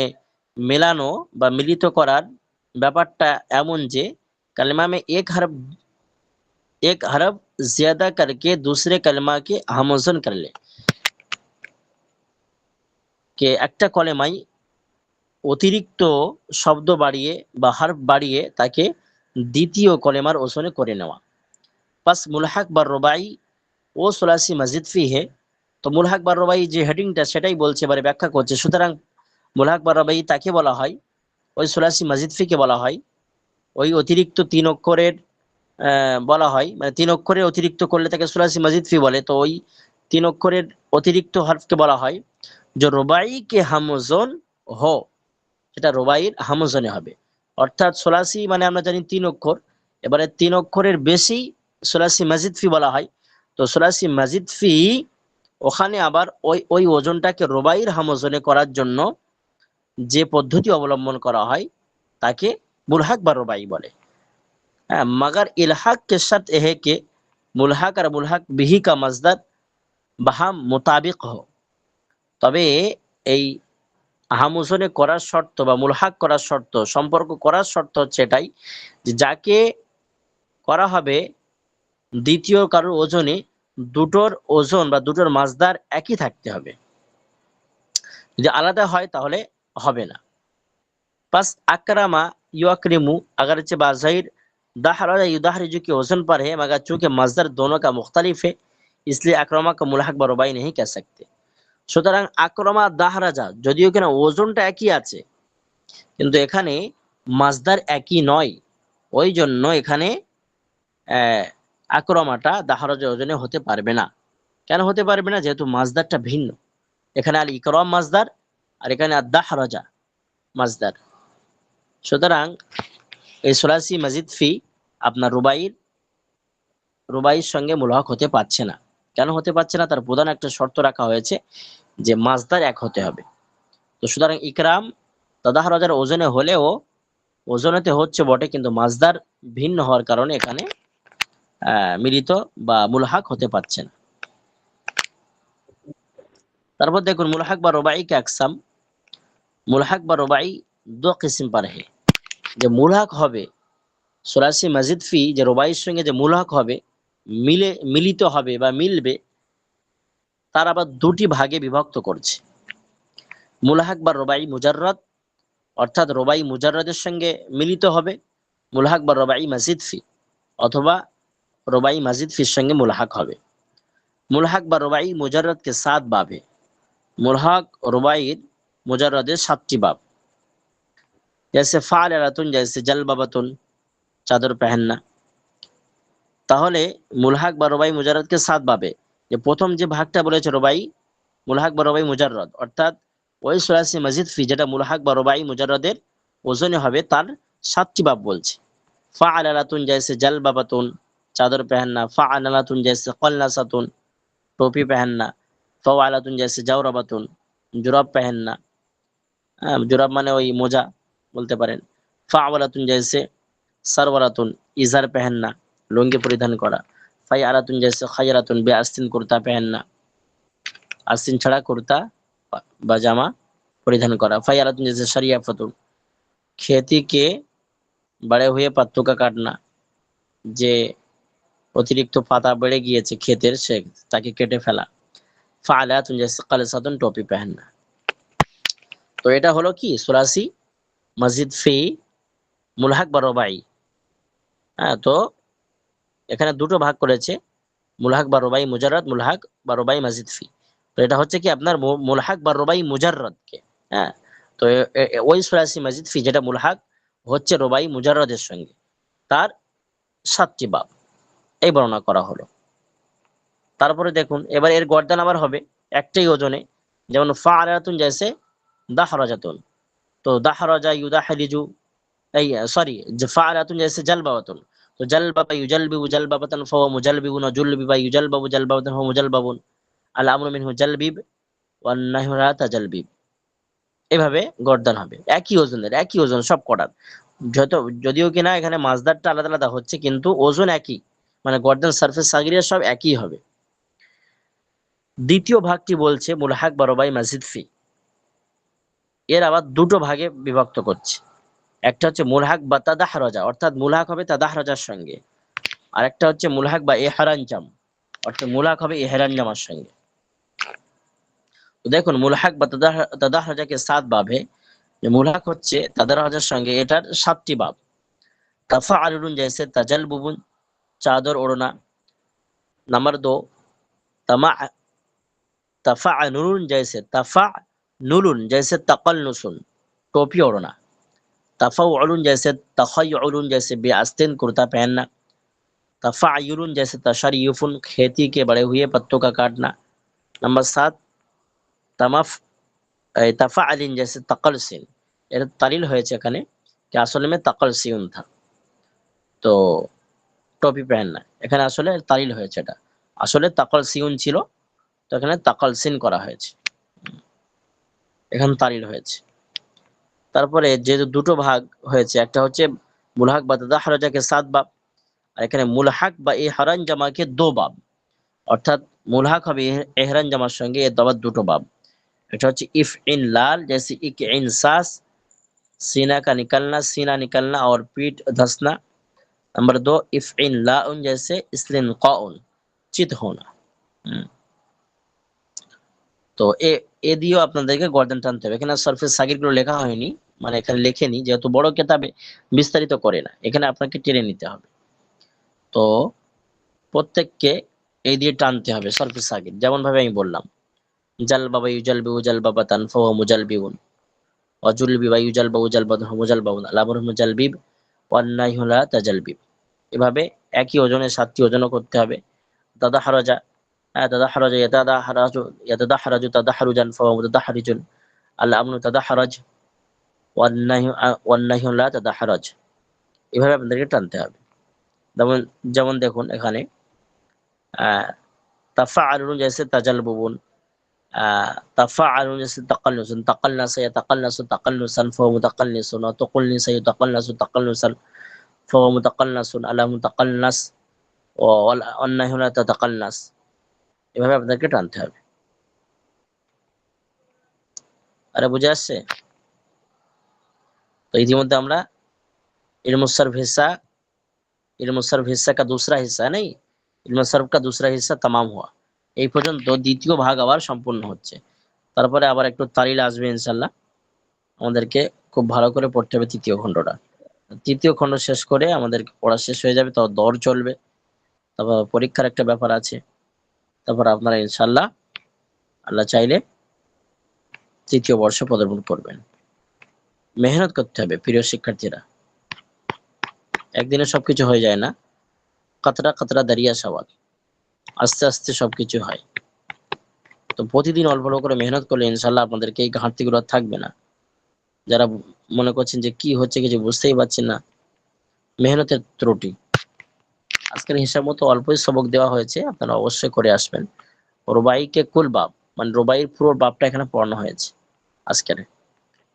Speaker 2: মেলানো বা মিলিত করার ব্যাপারটা এমন যে কালিমা মে एक हरफ ज्यादा करके दूसरे कलमा के हमजन कर ले, কে একটা কলেমাই অতিরিক্ত শব্দ বাড়িয়ে বা হারফ বাড়িয়ে তাকে দ্বিতীয় কলেমার ওজনে করে নেওয়া। পাস মুলহাক বা রুবাই ও সুলাসি মজিদ ফি হে, তো মুলহাক বা রুবাই যে হেডিংটা সেটাই বলছে, এবারে ব্যাখ্যা করছে। সুতরাং মুলহাক বা রুবাই তাকে বলা হয়, ওই সুলাসি মাজিদ ফিকে বলা হয়, ওই অতিরিক্ত 3 অক্ষরের বলা হয়, মানে 3 অক্ষরের অতিরিক্ত করলে তাকে সুলাসি মাজিদ ফি বলে। তো ওই 3 অক্ষরের অতিরিক্ত হরফকে বলা হয় যে রুবাই কে হামজন হো, সেটা রুবাইয়ের হামজনে হবে। অর্থাৎ সুলাসি মানে আমরা জানি 3 অক্ষর, এবারে 3 অক্ষরের বেশি সুলাসি মাজিদ ফি বলা হয়। তো সুলাসি মাজিদ ফি ওখানে আবার ওই ওই ওজনটাকে রুবাইয়ের হামজনে করার জন্য যে পদ্ধতি অবলম্বন করা হয় তাকে মুলহাক বা রুবাই বলে। मगर इल्हाक के शर्त यह है कि मुल्हाक और मुल्हाक बिही का मजदर বাহাম মোতাবিক হো। তবে এই হামুজনে করার শর্ত বা মুলহাক করার শর্ত, সম্পর্ক করার শর্ত হচ্ছে এটাই যে যাকে করা হবে দ্বিতীয় কারোর ওজনে দুটোর ওজন বা দুটোর মাজদার একই থাকতে হবে। যদি আলাদা হয় তাহলে হবে না। बस अकरमा युअक्रिमु अगर चे बाज़ाहिर दाहराजा युदाहरिजु के वजन पर है, मगर चूंकि मजदर दोनों का मुख्तलिफ है इसलिए अक्रमा का मुल्हाक व रुबाई नहीं कह सकते। সুতরাং আকরমা দাহরাজা যদিও কিনা ওজনটা একই আছে কিন্তু এখানে মাজদার একই নয়, ওই জন্য এখানে আকরমাটা দাহরাজা ওজনে হতে পারবে না। কেন হতে পারবে না? যেহেতু মাজদারটা ভিন্ন। এখানে আল ইকরাম মাজদার আর এখানে আদ দাহরাজা মাজদার। সুতরাং এই সুলাসি মাজিদ ফি আপনার রুবাইয়ের সঙ্গে মুলহাক হতে পারছে না। কেন হতে পারছে না? তার প্রধান একটা শর্ত রাখা হয়েছে যে মাজদার এক হতে হবে। তো সুতরাং ইকরাম তাদাহরাজার ওজনে হলেও ওজনেতে হচ্ছে বটে, কিন্তু মাজদার ভিন্ন হওয়ার কারণে এখানে মিলিত বা মুলহাক হতে পারছে না। তারপর দেখুন মুলহাক বা রুবাই কে আকসাম। মুলহাক বা রুবাই দো কিসম पर है। যে মুলহাক হবে সুলাসি মাজিদ ফি, যে রুবাইয়ের সঙ্গে যে মুলহাক হবে, মিলিত হবে বা মিলবে, তার আবার দুটি ভাগে বিভক্ত করছে। মুলহাক বা রুবাই মুজাররদ, অর্থাৎ রুবাই মুজাররদের সঙ্গে মিলিত হবে। মুলহাক বা রুবাই মাজিদ ফি, অথবা রুবাই মাজিদ ফির সঙ্গে মুলহাক হবে। মুলহাক বা রুবাই মুজাররদ के 7 बाब है। मुल्हाक रुबाइर मुजर्रदे 7টি बाब, जैसे फाअलातुन, जैसे जलबाबातुन চাদর पहनना। তাহলে মুলহাক বা রুবাই মুজাররদকে 7 বাবে, যে প্রথম যে ভাগটা বলেছে রুবাই মুলহাক বা রুবাই মুজাররদ, অর্থাৎ ওই সুলাসি মাজিদ ফি যেটা মুলহাক বা রুবাই মুজাররদের ওজনে হবে তার 7টি বাব বলছে। ফাআলাতুন जैसे जलबाबातुन चादर पहनना, फाअलातुन जैसे कलनासातुन टोपी पहनना, फवालातुन जैसे जौरबातुन जुराब पहनना, जुराब মানে ওই মোজা বলতে পারেন। ফাওয়ালাতুন जैसे सरवरातुन इजार पहनना, लुंगी परिधान करा। फायआलातुन जैसे खयरातुन बेआस्तीन कुर्ता पहनना, आस्तीन छड़ा कुर्ता বা জামা परिधान करा। फायआलातुन जैसे शरियाफतुन खेती के बड़े हुए पत्तों का काटना, যে অতিরিক্ত পাতা বেড়ে গিয়েছে ক্ষেতের সে তাকে কেটে ফেলা। ফাআলাতুন जैसे कलसातुन टोपी पहनना। তো এটা হলো কি সুলাসি মাজিদ ফি মুলহাক বা রুবাই। তো এখানে দুটো ভাগ করেছে, মুলহাক বা রুবাই মুজাররদ, মুলহাক বা রুবাই মাজিদ ফি। তো এটা হচ্ছে কি আপনার মুলহাক বা রুবাই মুজাররদ কে। তো ওই সুলাসি মাজিদ ফি যেটা মুলহাক হচ্ছে রুবাই মুজাররদের সঙ্গে, তার 7টি বাব এই বর্ণনা করা হলো। তারপরে দেখুন এবার এর গর্দান আবার হবে একটাই ওজনে, যেমন ফাআলাতুন जैसे দাহরাজাতুন। তো দাহরাজা ইউদাহরিজু, এই সরি, ফাআলাতুন जैसे जलबाबातुन। তো জালবাবা ইউজালবিবু জালবাবাতান ফাওয়া মুজালবিবুন, জুলবিবা ইউজালবাবু জালবাবাতান ফাওয়া মুজালবাবুন। আল আমরু মিনহু জালবিব ওয়ান নাহয়ু লা তাজালবিব। এভাবে গর্দান হবে একই ওজনের, একই ওজন সব কটার। যদিও কিনা এখানে মাজদারটা আলাদা আলাদা হচ্ছে কিন্তু ওজন একই, মানে গর্দান সারফেস সাগিরিয়া সব একই হবে। দ্বিতীয় ভাগটি বলছে মুলহাক বা রুবাই মাজিদ ফি, এর আবার দুটো ভাগে বিভক্ত করছে। একটা হচ্ছে মুলহাক বা তাদাহরাজা, অর্থাৎ মুলহাক হবে তাদাহরাজার সঙ্গে, আর একটা হচ্ছে মুলহাক বা ইহরানজাম, অর্থাৎ মুলহাক হবে ইহরানজামের সঙ্গে। তো দেখুন মুলহাক বা তাদাহরাজাকে 7 বাব है। যে মুলহাক হচ্ছে তাদাহরাজার সঙ্গে, এটার 7টি বাব। তাফাআলুন जैसे তাজালবুবুন চাদর ওড়না। নাম্বার 2 তামা तफ़अनुन जैसे तफ़अनुन जैसे तक़ल्लुसुन टोपी ओढ़ना, तफ़अउलुन जैसे तख़य्युलुन जैसे बेआस्तीन कुर्ता पहनना, तफ़अयुलुन जैसे तशरीफुन खेती के बड़े हुए पत्तों का काटना। नंबर 7 तमफ तफ़अलिन जैसे तक़लसिन, এটা তালিল হয়েছে এখানে কি আসলে में तक़लसिन था, তো টপি পহননা, এখানে আসলে তালিল হয়েছে, এটা আসলে তাকলসিউন ছিল, তো এখানে তাকলসিন করা হয়েছে, এখানে তালিল হয়েছে। তারপরে যে দুটো ভাগ হয়েছে, একটা হচ্ছে মুলহাক বা তাদাহরাজাকে 7 বাব, আর এখানে মুলহাক বা ইহরান জামাকে 2 বাব, অর্থাৎ মুলহাক হবে ইহরান জামার সঙ্গে এর আবার দুটো বাব। এটা হচ্ছে ইফইন লাল जैसे इकइन सास, सीना का निकलना, सीना निकलना और पीठ धंसना। नंबर 2 इफइन लाउन जैसे इस्लिनकाउन चित होना। তো এ দিয়েও আপনাদেরকে গর্দান টানতে হবে। এখানে সরফে সাগির গুলো লেখা হয়নি, মানে এখানে লেখেনি, যেহেতু বড় কিতাবে বিস্তারিত করে না, এখানে আপনাকে টেনে নিতে হবে। তো প্রত্যেককে এই দিয়ে টানতে হবে সরফে সাগির, যেমন ভাবে আমি বললাম, জাল বাবা ইউজাল বিউ জাল বাবা তানফা ওয়া মুজালবিউন, ওয়াজুল বিবা ইউজাল বাউ জাল বাদু মুজালবাউন, আলাবর মুজালবিব ওয়ান নাইহুলা তাজালবিব। এভাবে একই ওজনে 7টি ওজনও করতে হবে। দাদা হারাজা تدحرج يتدحرج تدحرجا فهو متدحرج، الأمن تدحرج والنهي لا تدحرج। এভাবে আপনাদেরকে টানতে হবে। যেমন যেমন দেখুন এখানে তাফাআলুন जैसे তাজালবুন, তাফাআলুন जैसे তাকাল্লুসুন, তাকাল্লাসা ইয়াতাকাল্লাসু তাকাল্লুসান ফাহুয়া মুতাকাল্লিসুন, ওয়া তাকুল্লিসা ইয়াতাকাল্লাসু তাকাল্লুসান ফাহুয়া মুতাকাল্লাসুন, আলা মুতাকাল্লাস ওয়াল নাহyu লা তাতাকাল্লাস। এভাবে আপনাদেরকে টানতে হবে। আরে বুঝে আসছে? तो इतिमধ্যে আমরা इल्मुस्सर्फ हिस्सा का दूसरा हिस्सा नहीं, इल्मुस्सर्फ का दूसरा हिस्सा तमाम हुआ। এই পর্যন্ত দ্বিতীয় ভাগ আবার সম্পূর্ণ হচ্ছে। তারপরে আবার একটু তালিল আসবে ইনশাআল্লাহ, আমাদেরকে খুব ভালো করে পড়তে হবে তৃতীয় খণ্ডটা। তৃতীয় খণ্ড শেষ করে আমাদের পড়া শেষ হয়ে যাবে, তো দৌড় চলবে, তারপর পরীক্ষার একটা ব্যাপার আছে, তারপর আপনারা ইনশাআল্লাহ আল্লাহ চাইলে তৃতীয় বর্ষে পদার্পণ করবেন। মেহনত করতে হবে প্রিয় শিক্ষার্থীরা, একদিনে সবকিছু হয়ে যায় না, কাতরা কাতরা দারিয়া সওয়াল, আস্তে আস্তে সবকিছু হয়। তো প্রতিদিন অল্প অল্প করে মেহনত করলে ইনশাআল্লাহ আপনাদেরকে এই ঘাটতিগুলো থাকবে না। যারা মনে করছেন যে কি হচ্ছে কিছু বুঝতেই পারছেন না, মেহনতের ত্রুটি। আজকের হিসাব মতো অল্পই সবক দেওয়া হয়েছে, আপনারা অবশ্যই করে আসবেন। রুবাইকে কুল বাব, মানে রুবাইয়ের পুরো বাবটা এখানে পড়ানো হয়েছে আজকের।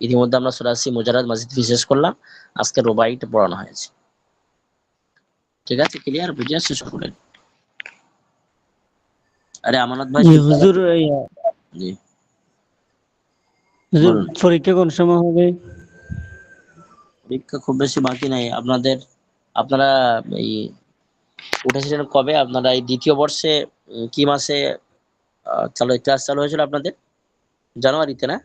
Speaker 2: ইতিমধ্যে আমরা সুরাসি মুজারাদ মাজিদ বিশেষ করলাম, আজকে রুবাইটা পড়ানো হয়েছে। ঠিক আছে, ক্লিয়ার? বুঝে আসছে সকলে? আরে আমানত ভাই,
Speaker 5: জি হুজুর,
Speaker 2: জি
Speaker 5: হুজুর
Speaker 2: বলুন।
Speaker 5: পরীক্ষা কোন সময় হবে?
Speaker 2: পরীক্ষা খুব বেশি বাকি নাই আপনাদের। আপনারা এই উঠেছিলেন কবে? আপনারা এই দ্বিতীয় বর্ষে কি মাসে ক্লাস চালু হয়েছিল আপনাদের? জানুয়ারিতে না?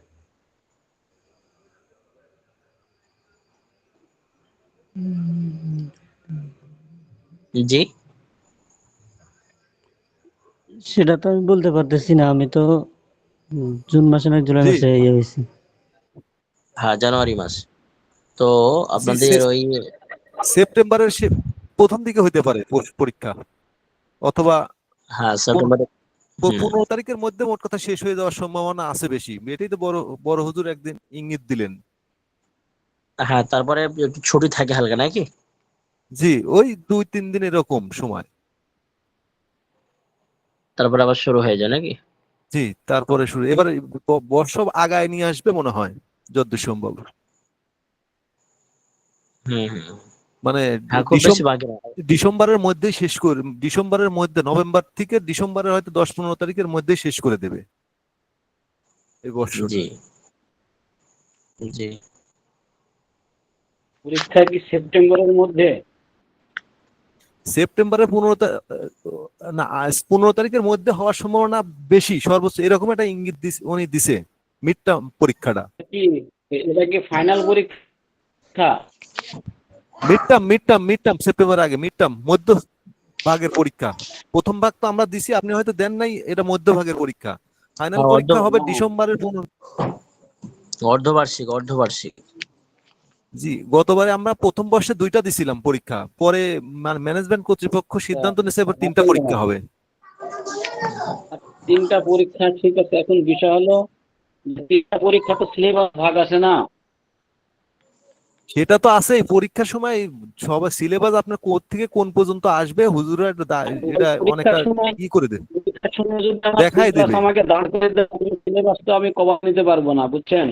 Speaker 2: জি
Speaker 5: সেটা তো আমি বলতে পারতেছি না, আমি তো জুন মাসে না জুলাই
Speaker 7: জি
Speaker 5: মাসে ইয়ে হয়েছি।
Speaker 2: হ্যাঁ, জানুয়ারি মাস। তো
Speaker 7: জি
Speaker 2: আপনাদের ওই
Speaker 7: সেপ্টেম্বরের প্রথম দিকে হইতে পারে পরীক্ষা, অথবা
Speaker 2: হ্যাঁ সেপ্টেম্বরে।
Speaker 7: 15 তারিখের মধ্যে মোট কথা শেষ হয়ে যাওয়ার সম্ভাবনা আছে বেশি। এটাই তো বড় বড় হুজুর একদিন ইঙ্গিত দিলেন।
Speaker 2: হ্যাঁ, তারপরে একটু ছুটি থাকে হালকা নাকি?
Speaker 7: জি, ওই 2-3 দিন এরকম সময়।
Speaker 2: তারপরে আবার শুরু হয়ে যায় নাকি?
Speaker 7: জি, তারপরে শুরু। এবারে বর্ষ আগায় নিয়ে আসবে মনে হয় যতদূর সম্ভব। মানে
Speaker 2: হ্যাঁ, খুব বেশি বাকি না।
Speaker 7: ডিসেম্বরের মধ্যেই শেষ করে, ডিসেম্বরের মধ্যে, নভেম্বর থেকে ডিসেম্বরের হয়তো 10-15 তারিখের মধ্যেই শেষ করে দেবে এই বর্ষটা।
Speaker 2: জি জি
Speaker 6: পরীক্ষা কি সেপ্টেম্বরের মধ্যে?
Speaker 7: সেপ্টেম্বরের 15 তারিখের মধ্যে হওয়ার সম্ভাবনা বেশি সর্বোচ্চ, এরকম একটা ইঙ্গিত উনি দিছে মিড টার্ম পরীক্ষাটা।
Speaker 6: কি এটা কি ফাইনাল পরীক্ষা?
Speaker 7: মিড টার্ম সেপ্টেম্বর আগে মিড টার্ম মধ্য ভাগের পরীক্ষা। প্রথম ভাগ তো আমরা দিছি, আপনি হয়তো দেন নাই, এটা মধ্য ভাগের পরীক্ষা। ফাইনাল
Speaker 2: হ্যাঁ,
Speaker 7: পরীক্ষা হবে ডিসেম্বরের
Speaker 2: অর্ধবার্ষিক অর্ধবার্ষিক।
Speaker 7: জি, গতবারে আমরা প্রথম বর্ষে 2টা দিছিলাম পরীক্ষা, পরে ম্যানেজমেন্ট কর্তৃপক্ষ সিদ্ধান্ত নিয়েছে এবার 3টা পরীক্ষা হবে।
Speaker 6: 3টা পরীক্ষা ঠিক আছে, এখন বিষয় হলো যে 3টা পরীক্ষা তো সিলেবাস ভাগ আছে না।
Speaker 7: সেটা তো আছেই, পরীক্ষার সময় সবার সিলেবাস আপনার কোথ থেকে কোন পর্যন্ত আসবে হুজুরা এটা অনেকটা ই করে দেন,
Speaker 6: পরীক্ষার সময় যদি আমার
Speaker 7: দেখাই
Speaker 6: সিলেবাস
Speaker 7: দেবে।
Speaker 6: আমাকে দাঁড় করে দেয়, সিলেবাস তো আমি কভার নিতে পারবো না, বুঝছেন?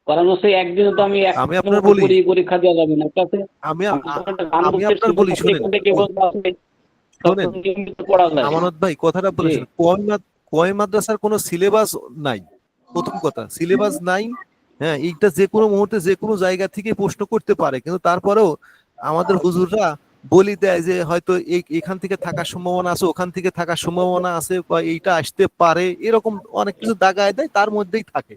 Speaker 6: কারণ হচ্ছে একদিনে তো আমি
Speaker 7: আমি আপনার বলি
Speaker 6: পরীক্ষা দেওয়া যাবে না। তাতে
Speaker 7: আমি
Speaker 6: আমি যখন একটা গান
Speaker 7: আমি
Speaker 6: বুঝতে
Speaker 7: আপনার বলি, শোনেন শোনেন
Speaker 6: তখন নিয়মিত পড়া যায়।
Speaker 7: আমানত ভাই, কথাটা
Speaker 6: জি।
Speaker 7: বলেছেন, কয় মাদ্রাসার কোনো সিলেবাস নাই, প্রথম কথা সিলেবাস নাই। হ্যাঁ, এইটা যে কোনো মুহূর্তে যে কোনো জায়গা থেকে প্রশ্ন করতে পারে, কিন্তু তারপরেও আমাদের হুজুররা বলি দেয় যে হয়তো এখান থেকে থাকার সম্ভাবনা আছে, ওখান থেকে থাকার সম্ভাবনা আছে, বা এইটা আসতে পারে, এরকম অনেক কিছু দাগায় দেয়, তার মধ্যেই থাকে,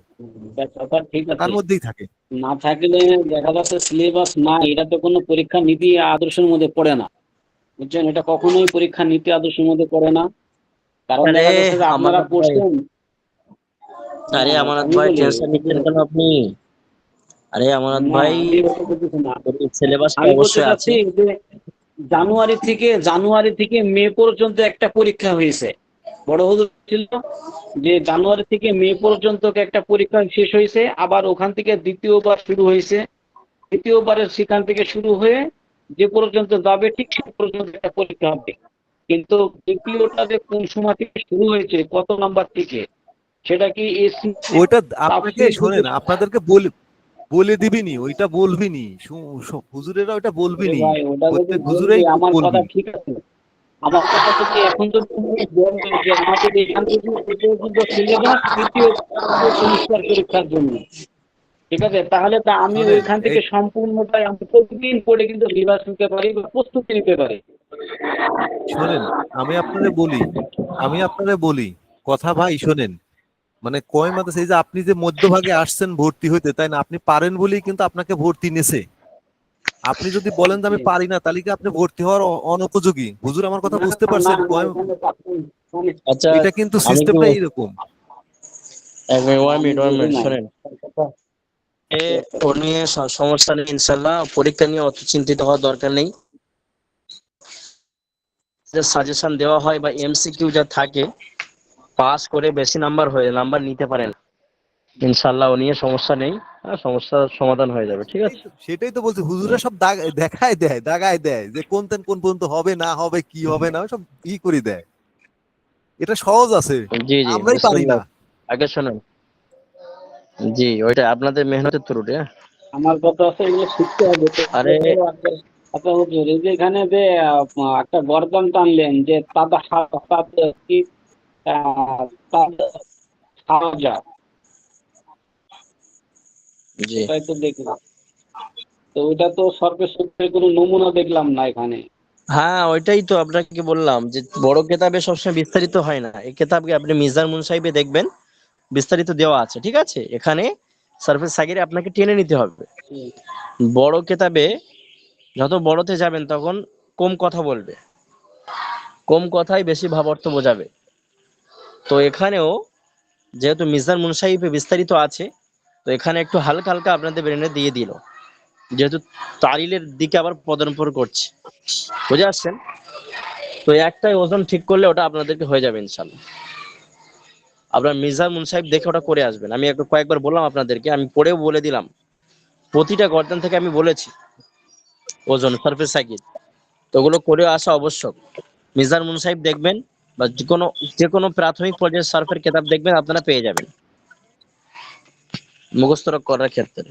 Speaker 6: কথা ঠিক
Speaker 7: তার
Speaker 6: আছে,
Speaker 7: মধ্যেই থাকে।
Speaker 6: না থাকলে দেখা যাচ্ছে সিলেবাস না, এটা তো কোনো পরীক্ষা নীতি আদর্শের মধ্যে পড়ে না, বুঝছেন? এটা কখনোই পরীক্ষা নীতি আদর্শের মধ্যে পড়ে না। কারণ
Speaker 2: আরে
Speaker 6: দেখা যাচ্ছে যে আপনারা
Speaker 2: আমানত ভাই,
Speaker 6: পড়ছেন।
Speaker 2: আরে আমানত
Speaker 6: আমি
Speaker 2: ভাই
Speaker 6: বলি
Speaker 2: টেনশন নিচ্ছেন কেন আপনি? আরে আমানত
Speaker 6: না,
Speaker 2: ভাই,
Speaker 6: আমি ওটা বলতেছি না।
Speaker 2: সিলেবাস তো
Speaker 6: আমি বলতে
Speaker 2: অবশ্যই আছে।
Speaker 6: চাচ্ছি যে জানুয়ারি থেকে মে পর্যন্ত একটা পরীক্ষা হয়েছে। বড় হুজুর ছিল যে জানুয়ারি থেকে মে পর্যন্ত একটা পরীক্ষা শেষ হয়েছে, আবার ওখান থেকে দ্বিতীয়বার শুরু হয়েছে। দ্বিতীয়বারের সেখান থেকে শুরু হয়ে যে পর্যন্ত যাবে ঠিক সে পর্যন্ত একটা পরীক্ষা হবে। কিন্তু দ্বিতীয়টা যে কোন সময় থেকে শুরু হয়েছে, কত নাম্বার থেকে, সেটা কি এসি
Speaker 7: ওইটা আপনাকে
Speaker 6: তাফসীর
Speaker 7: শোনেন, আপনাদেরকে বলে দিবিনি, ওইটা বলবিনি, হুজুরেরা ওইটা বলবিনি,
Speaker 6: ভাই? ওটা যদি
Speaker 7: প্রত্যেক
Speaker 6: বলবে
Speaker 7: হুজুরেই
Speaker 6: আমার কথা
Speaker 7: বলবি।
Speaker 6: ঠিক আছে, আমার কথা যদি এখন যদি বলবে যে আমাদের এখান থেকে এ পর্যন্ত সিলেবাস তৃতীয় সেমিস্টার পরীক্ষার জন্য, ঠিক আছে, তাহলে তা আমি
Speaker 7: শোনেন
Speaker 6: ওইখান থেকে সম্পূর্ণটাই আমি প্রতিদিন পড়ে কিন্তু রিভাইজ নিতে পারি বা প্রস্তুতি নিতে পারি।
Speaker 7: শোনেন, আমি আপনারে বলি আমি আপনারে বলি কথা ভাই, শোনেন, মানে কয় মাদ্রাসা, এই যে আপনি যে মধ্যভাগে আসছেন ভর্তি হইতে, তাই না? আপনি পারেন বলেই কিন্তু আপনাকে ভর্তি নেছে। আপনি যদি বলেন যে আমি পারি না, তাহলে কি আপনি ভর্তি হওয়ার অনুপযোগী? হুজুর আমার কথা
Speaker 6: না
Speaker 7: বুঝতে
Speaker 6: না
Speaker 7: পারছেন?
Speaker 6: না, এখানে মানে
Speaker 2: আচ্ছা,
Speaker 7: এটা কিন্তু
Speaker 2: আমি কি
Speaker 7: সিস্টেমটা এইরকম।
Speaker 2: ওয়ান
Speaker 6: আমি
Speaker 2: মিনিট
Speaker 6: বুঝি নাই।
Speaker 2: শোনেন, ও নিয়ে সমস্যা নেই ইনশাল্লাহ, পরীক্ষা নিয়ে অত চিন্তিত হওয়ার দরকার নেই। যে সাজেশন দেওয়া হয় বা এমসিকিউ যা থাকে, পাস করে বেশি নাম্বার নিতে পারেন, ইনশাল্লাহ ও নিয়ে সমস্যা নেই। সমস্যার সমাধান হয়ে যাবে, ঠিক আছে।
Speaker 7: সেটাই তো বলছি, হুজুরা সব দেখায় দেয়, দাগায় দেয় যে কোন পর্যন্ত হবে না হবে, কি হবে না, সব ই করে দেয়। এটা সহজ আছে,
Speaker 2: জি জি,
Speaker 7: আমরাই পারি
Speaker 2: বিসমিল্লাহ।
Speaker 7: না।
Speaker 2: আগে শোনেন, জি, ওইটা আপনাদের মেহনতের ত্রুটি। হ্যাঁ,
Speaker 6: আমার কথা হচ্ছে এগুলো শিখতে হবে তো।
Speaker 2: আরে
Speaker 6: আচ্ছা হুজুর, এই যে এখানে যে একটা গর্দান টানলেন যে কি আহ, তাদ- সাহায্য,
Speaker 2: জি,
Speaker 6: ওটাই তো দেখলাম। তো ওইটা তো সর্পের সূত্রে কোনো নমুনা দেখলাম না এখানে।
Speaker 2: হ্যাঁ, ওইটাই তো আপনাকে বললাম যে বড় কেতাবে সবসময় বিস্তারিত হয় না। এই কেতাবকে আপনি মিজান মুনসাহিবে দেখবেন, বিস্তারিত দেওয়া আছে, ঠিক আছে। এখানে সারফেস সাগিরে আপনাকে টেনে নিতে হবে।
Speaker 6: হুম।
Speaker 2: বড় কেতাবে যত বড়তে যাবেন তখন কম কথা বলবে, কম কথায় বেশি ভাব অর্থ বোঝাবে। তো এখানেও যেহেতু মিজান মুনসাহিবে বিস্তারিত আছে, তো এখানে একটু হালকা হালকা আপনাদের ব্রেনে দিয়ে দিল, যেহেতু তালিলের দিকে আবার পদানুপর করছে, বুঝে আসছেন? তো একটাই ওজন ঠিক করলে ওটা আপনাদেরকে হয়ে যাবে ইনশাল্লাহ। আপনার মির্জা মুনসাহিব দেখে ওটা করে আসবেন। আমি একটু কয়েকবার বললাম আপনাদেরকে, আমি পড়েও বলে দিলাম, প্রতিটা গর্দান থেকে আমি বলেছি ওজন সারফেস সাকিট, তো ওগুলো করে আসা আবশ্যক। মির্জার মুনসাহিব দেখবেন বা যে কোনো প্রাথমিক পর্যায়ের সার্ফের কেতাব দেখবেন, আপনারা পেয়ে যাবেন মুখস্থ করার ক্ষেত্রে।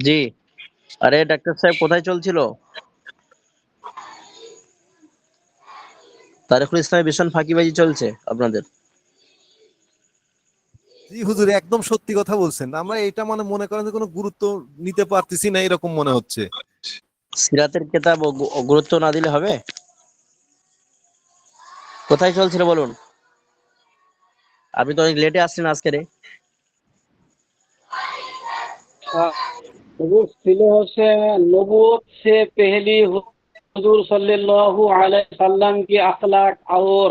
Speaker 2: জি, আরে ডাক্তার সাহেব কোথায় চলছিল? তারিকুল ইসলামের ভীষণ ফাঁকিবাজি চলছে আপনাদের।
Speaker 7: জি হুজুর, একদম সত্যি কথা বলছেন। আমরা এটা মানে মনে করেন যে কোনো গুরুত্ব নিতে পারতেছি না, এরকম মনে হচ্ছে।
Speaker 2: সিরাতের কেতাব গুরুত্ব না দিলে হবে? কোথায় চলছিল বলুন? আপনি তো অনেক লেটে আসছেন আজকে রে।
Speaker 6: হুজুর ছিল হচ্ছে नबूवत से पहली हुजूर सल्लल्लाहु अलैहि वसल्लम की अखलाक और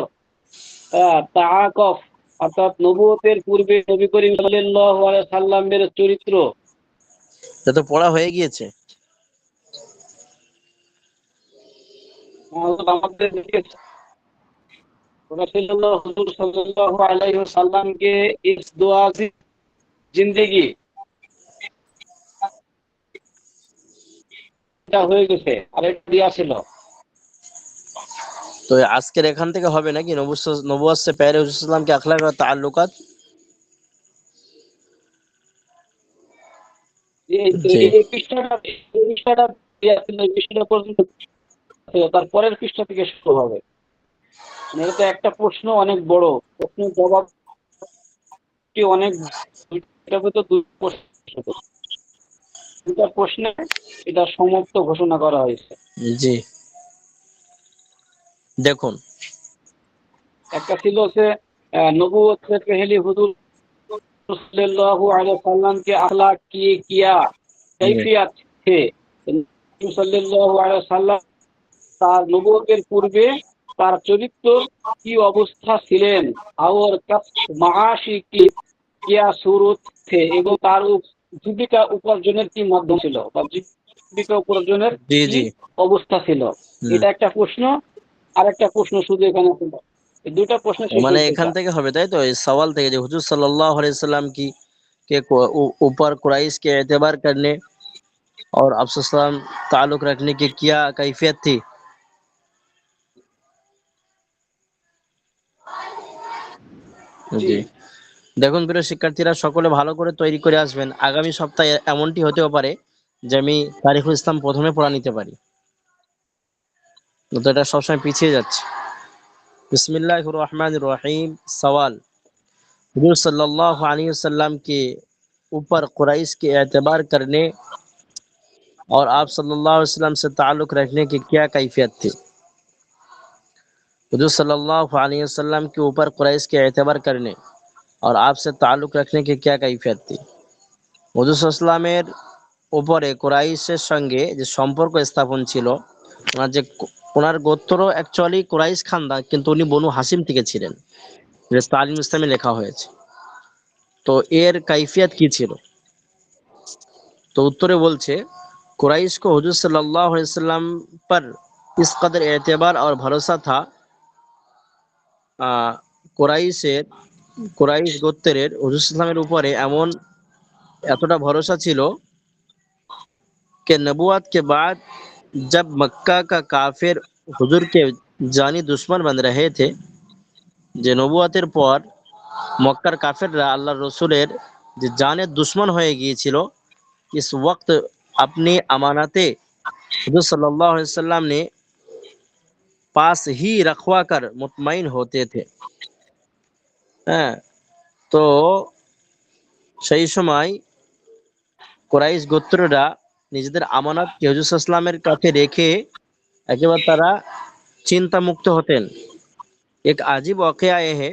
Speaker 6: তাআকফ অর্থাৎ নবুয়তের পূর্বে নবী করিম সাল্লাল্লাহু আলাইহি সাল্লামের চরিত্র।
Speaker 2: এটা তো পড়া হয়ে গিয়েছে।
Speaker 6: আমাদের রাসূলুল্লাহ হুজুর সাল্লাল্লাহু আলাইহি ওয়াসাল্লামকে ইস দুআ জিন্দেগি এটা হয়ে গেছে, আর এটা দিয়া ছিল।
Speaker 2: তো আজকের এখান থেকে হবে নাকি নবুয়ত সে পেহলে হুজুর সাল্লাল্লাহু আলাইহি ওয়াসাল্লাম के अखलाक और ताल्लुकात?
Speaker 6: এই
Speaker 2: জি
Speaker 6: এই পৃষ্ঠাটা দেয়া ছিল, এই পৃষ্ঠাটা পর্যন্ত ছিল, তারপরের পৃষ্ঠা থেকে শুরু হবে। মানে এটা একটা প্রশ্ন অনেক বড়, প্রশ্নের জবাবটি অনেক, এটা হয়তো দুই প্রশ্ন, দুটা প্রশ্নে এটা সমাপ্ত ঘোষণা করা হয়েছে।
Speaker 2: জি দেখুন,
Speaker 6: একটা ছিল হচ্ছে নবুয়ত से पहले हुजूर सल्लल्लाहु अलैहि वसल्लम के अखलाक किया कैफियत थे। নবী সাল্লাল্লাহু আলাইহি ওয়াসাল্লাম তার নবুয়তের পূর্বে তার চরিত্র কি অবস্থা ছিলেন, আর মাআশি কি কিয়া সুরত থে, এবং তার জীবিকা উপার্জনের কি মাধ্যম ছিল, বা জীবিকা উপার্জনের
Speaker 2: জি
Speaker 6: কি
Speaker 2: জি
Speaker 6: অবস্থা ছিল। এটা একটা প্রশ্ন, আর একটা প্রশ্ন শুধু এখানে ছিল। এই দুটা প্রশ্ন শেষ
Speaker 2: মানে
Speaker 6: হয়েছে।
Speaker 2: এখান থেকে হবে তাই তো, এই सवाल থেকে যে হুজুর सल्लल्लाहु अलैहि वसल्लम की के ऊपर कुरैश के एतबार करने और आप सल्लम ताल्लुक रखने की क्या कैफियत थी।
Speaker 6: জি
Speaker 2: জি দেখুন প্রিয় শিক্ষার্থীরা, সকলে ভালো করে তৈরি করে আসবেন। আগামী সপ্তাহে এমনটি হতেও পারে যে আমি তারিখুল ইসলাম প্রথমে পড়া নিতে পারি, তো এটা সবসময় পিছিয়ে যাচ্ছে। बिस्मिल्लाहिर रहमानिर रहीम। सवाल, हुजूर सल्लल्लाहु अलैहि वसल्लम के ऊपर कुरैश के एतबार करने और आप सल्लल्लाहु अलैहि वसल्लम से ताल्लुक़ रखने की क्या कैफियत थी। हुजूर सल्लल्लाहु अलैहि वसल्लम के ऊपर कुरैश के एतबार करने और आपसे ताल्लुक़ रखने की क्या कैफियत थी। হুজুর সাল্লামের উপরে কুরাইশের সঙ্গে যে সম্পর্ক স্থাপন ছিল, ওনার যে ওনার গোত্র অ্যাকচুয়ালি কুরাইশ খানদান, কিন্তু উনি বনু হাসিম থেকে ছিলেন, যে তালিম ইসলামে লেখা হয়েছে। তো এর কাইফিয়াত কি ছিল, তো उत्तरे बोलছে कुरैश को हुजूर सल्लल्लाहु अलैहि वसल्लम पर इस कदर एतबार और भरोसा था, কুরাইশের কুরাইশ গোত্রের হুজুর সাল্লামের উপরে এমন এতটা ভরসা ছিল कि नबूवत के बाद जब मक्का का काफिर हुजूर के जानी दुश्मन बन रहे थे, যে নবুয়াতের পর মক্কার কাফেররা আল্লাহর রসুলের যে জানের দুশ্মন হয়ে গিয়েছিল, इस वक्त अपनी अमानते हुजूर सल्लल्लाहु अलैहि वसल्लम ने पास ही रखवा कर मुतमईन होते थे। হ্যাঁ, তো সেই সময় কুরাইশ গোত্ররা নিজেদের আমানতকে হুজুর সাল্লাল্লাহু আলাইহি ওয়াসাল্লামের কাছে রেখে একেবারে তারা চিন্তা মুক্ত হতেন। एक अजीब वाकया ये है,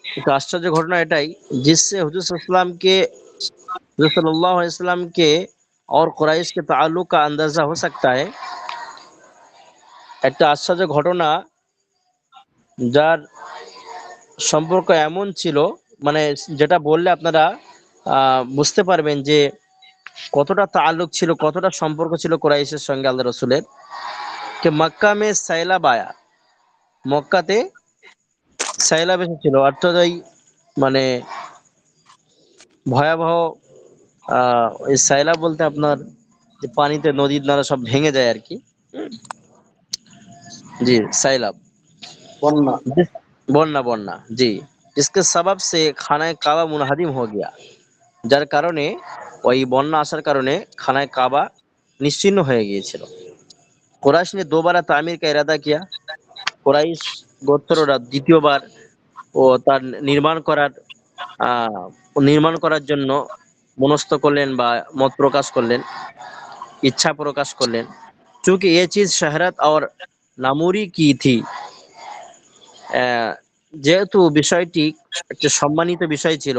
Speaker 2: एक आश्चर्य घटना एटाई जिससे हुजूर सल्लल्लाहु अलैहि वसल्लम के और कुरैश के ताल्लुक का अंदाजा हो सकता है। একটা আশ্চর্য ঘটনা যার সম্পর্ক এমন ছিল, মানে যেটা বললে আপনারা বুঝতে পারবেন যে কতটা তাল্লুক ছিল, কতটা সম্পর্ক ছিল কুরাইশের সঙ্গে আল্লাহ রসুলের। কে মক্কা মে সাইলাব আয়া, মক্কাতে সাইলাব এসেছিল, অর্থাৎ ওই মানে ভয়াবহ ওই সাইলাব বলতে আপনার যে পানিতে নদীর নালা সব ভেঙে যায় আর কি। জি সাইলাব,
Speaker 4: বন্যা।
Speaker 2: বন্যা বন্যা, জি। इसके सबब से খানায় কাবা মুনহাদিম हो गया, যার কারণে ওই বন্যা আসার কারণে খানায় কাবা নিশ্চিহ্ন হয়ে গিয়েছিল। কুরাইশ ने दोबारा तामीर का इरादा किया, কুরাইশ গোত্ররা দ্বিতীয়বার ও তার নির্মাণ করার জন্য মনস্থ করলেন বা মত প্রকাশ করলেন, ইচ্ছা প্রকাশ করলেন। চूंकि ये चीज शहरत और नामुरी की थी, যেহেতু বিষয়টি একটা সম্মানিত বিষয় ছিল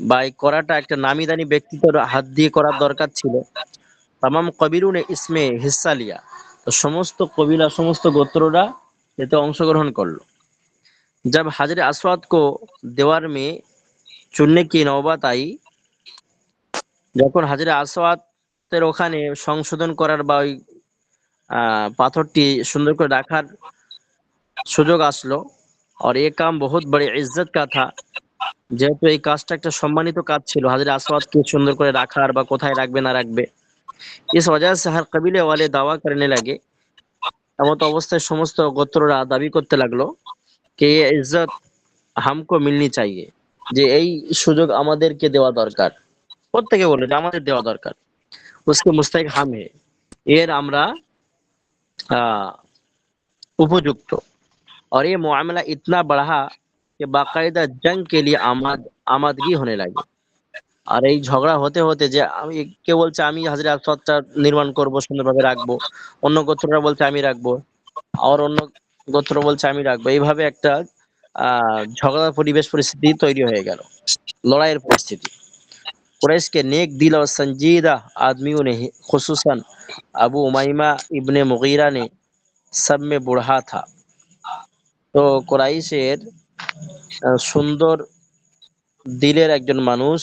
Speaker 2: বা এই করাটা একটা নামি দামি ব্যক্তিত্বের হাত দিয়ে করার দরকার ছিল, তামাম কবিরুন ইসমে হিস্সা লিয়া, তো সমস্ত কবিলা সমস্ত গোত্ররা এতে অংশগ্রহণ করলো। जब हजर असवद को दीवार में चुनने की नौबत आई, যখন হাজরে আসওয়াদের ওখানে সংশোধন করার বা ওই পাথরটি সুন্দর করে রাখার সুযোগ আসলো, और ये काम बहुत बड़ी इज्जत का था, যেহেতু এই কাজটা একটা সম্মানিত কাজ ছিল হাজরে আসওয়াদকে সুন্দর করে রাখার বা কোথায় রাখবে না রাখবে। इस वजह से हर कबीले वाले दावा करने लगे, এমত অবস্থায় সমস্ত গোত্ররা দাবি করতে লাগলো कि ये इज्जत हमको मिलनी चाहिए, যে এই সুযোগ আমাদেরকে দেওয়া দরকার। প্রত্যেকে বললো যে আমাদের দেওয়া দরকার, उसके मुस्तहिक हम है, এর আমরা उपयुक्त। और ये मामला इतना बढ़ा कि बाकायदा जंग के लिए आमादगी होने लगी। আর এই ঝগড়া হতে হতে যে আমি, কে বলছে আমি হাজরে আসওয়াদটা নির্মাণ করব, সুন্দরভাবে রাখবো, অন্য গোত্ররা বলছে আমি রাখবো, আর অন্য গোত্র বলছে আমি রাখবো, এইভাবে একটা ঝগড়ার পরিস্থিতি তৈরি হয়ে গেল, লড়াইয়ের পরিস্থিতি। कुरैश के नेक दिल और संजीदा आदमियों ने, खुसूसन अबू उमाइमा इब्ने मुगीरा ने सब में बुढ़ा था। तो कुराइশের সুন্দর দিলের একজন মানুষ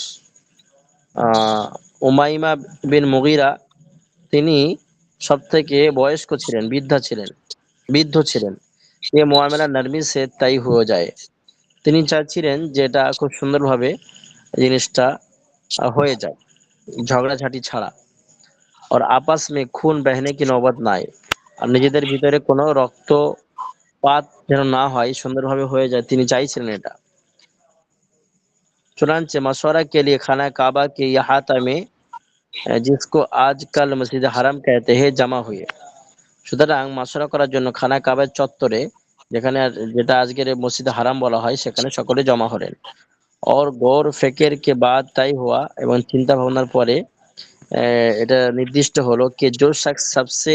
Speaker 2: উমাইমা বিন মুগীরা, তিনি সবথেকে বয়স্ক ছিলেন, বৃদ্ধ ছিলেন। ये मामला नरमी से तय हो जाए, তিনি চাচ্ছিলেন যে এটা খুব সুন্দরভাবে জিনিসটা হয়ে যায়, ঝগড়াঝাটি ছাড়া। और आपस में खून बहने की नौबत ना आए, আর নিজেদের ভিতরে কোনো রক্তপাত যেন না হয়, সুন্দরভাবে হয়ে যায়, তিনি চাইছিলেন এটা। चुनांचे मशवरा के लिए खाना काबा के अहाता में, जिसको आजकल मस्जिद हरम कहते हैं, जमा हुए। সুতরাং মাশওয়ারা করার জন্য খানা কাবার চত্বরে, যেখানে যেটা আজকের মসজিদ হারাম বলা হয়, সেখানে সকলে জমা হলেন। और गौर फिक्र के बाद तय हुआ, এবং চিন্তা ভাবনার পরে এটা निर्दिष्ट হলো कि जो शख्स सबसे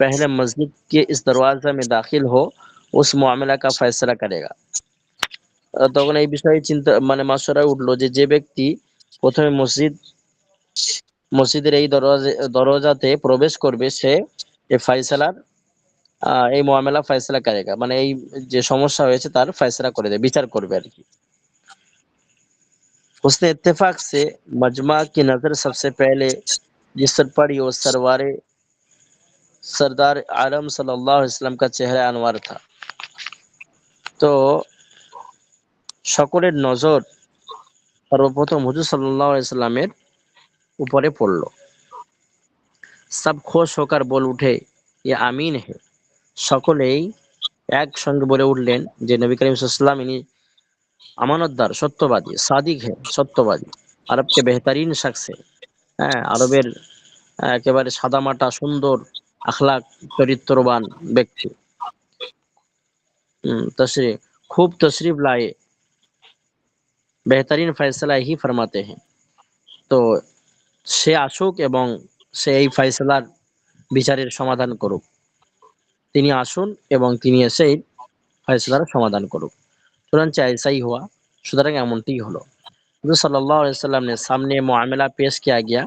Speaker 2: पहले मस्जिद के इस दरवाजा में दाखिल हो, उस मामला का फैसला करेगा। তখন এই বিষয়ে চিন্তা মানে মাশওয়ারা উঠলো যে যে ব্যক্তি প্রথমে মসজিদের এই দরজাতে প্রবেশ করবে, সে এই ফয়সালার এই মামলা ফয়সালা করেগা, মানে এই যে সমস্যা হয়েছে তার ফয়সালা করে দেবে, বিচার করবে আর কি। उसने इत्तेफाक से मजमा की नजर सबसे पहले जिस पर पड़ी वो सरदार आलम सल्लल्लाहु अलैहि वसल्लम का चेहरा अनवर था। तो সকলের নজর সর্বপ্রথম হুজুর সাল্লাল্লাহু আলাইহি সাল্লামের উপরে পড়লো। सब खुश होकर बोल उठे ये आमीन है, সকলেই একসঙ্গে বলে উঠলেন যে নবী করিম সাল্লাল্লাহু আলাইহি ওয়াসাল্লাম ইনি আমানতদার, সত্যবাদী, সাদিক है, সত্যবাদী, আরব के बेहतरीन शख्स है। হ্যাঁ, আরবের একেবারে সাদামাটা সুন্দর আখলাক চরিত্রবান ব্যক্তি। तशरीफ खूब तशरीफ लाए, बेहतरीन फैसला ही फरमाते हैं। তো সে আসুক এবং সে এই ফয়সালার বিচারের সমাধান করুক, তিনি আসুন এবং তিনি এসে ফয়সালার সমাধান করুক। चुनांचे ऐसा ही हुआ, সুতরাং এমনটি হলো। হুজুর সাল্লাল্লাহু আলাইহি ওয়াসাল্লাম ने सामने मामला पेश किया गया,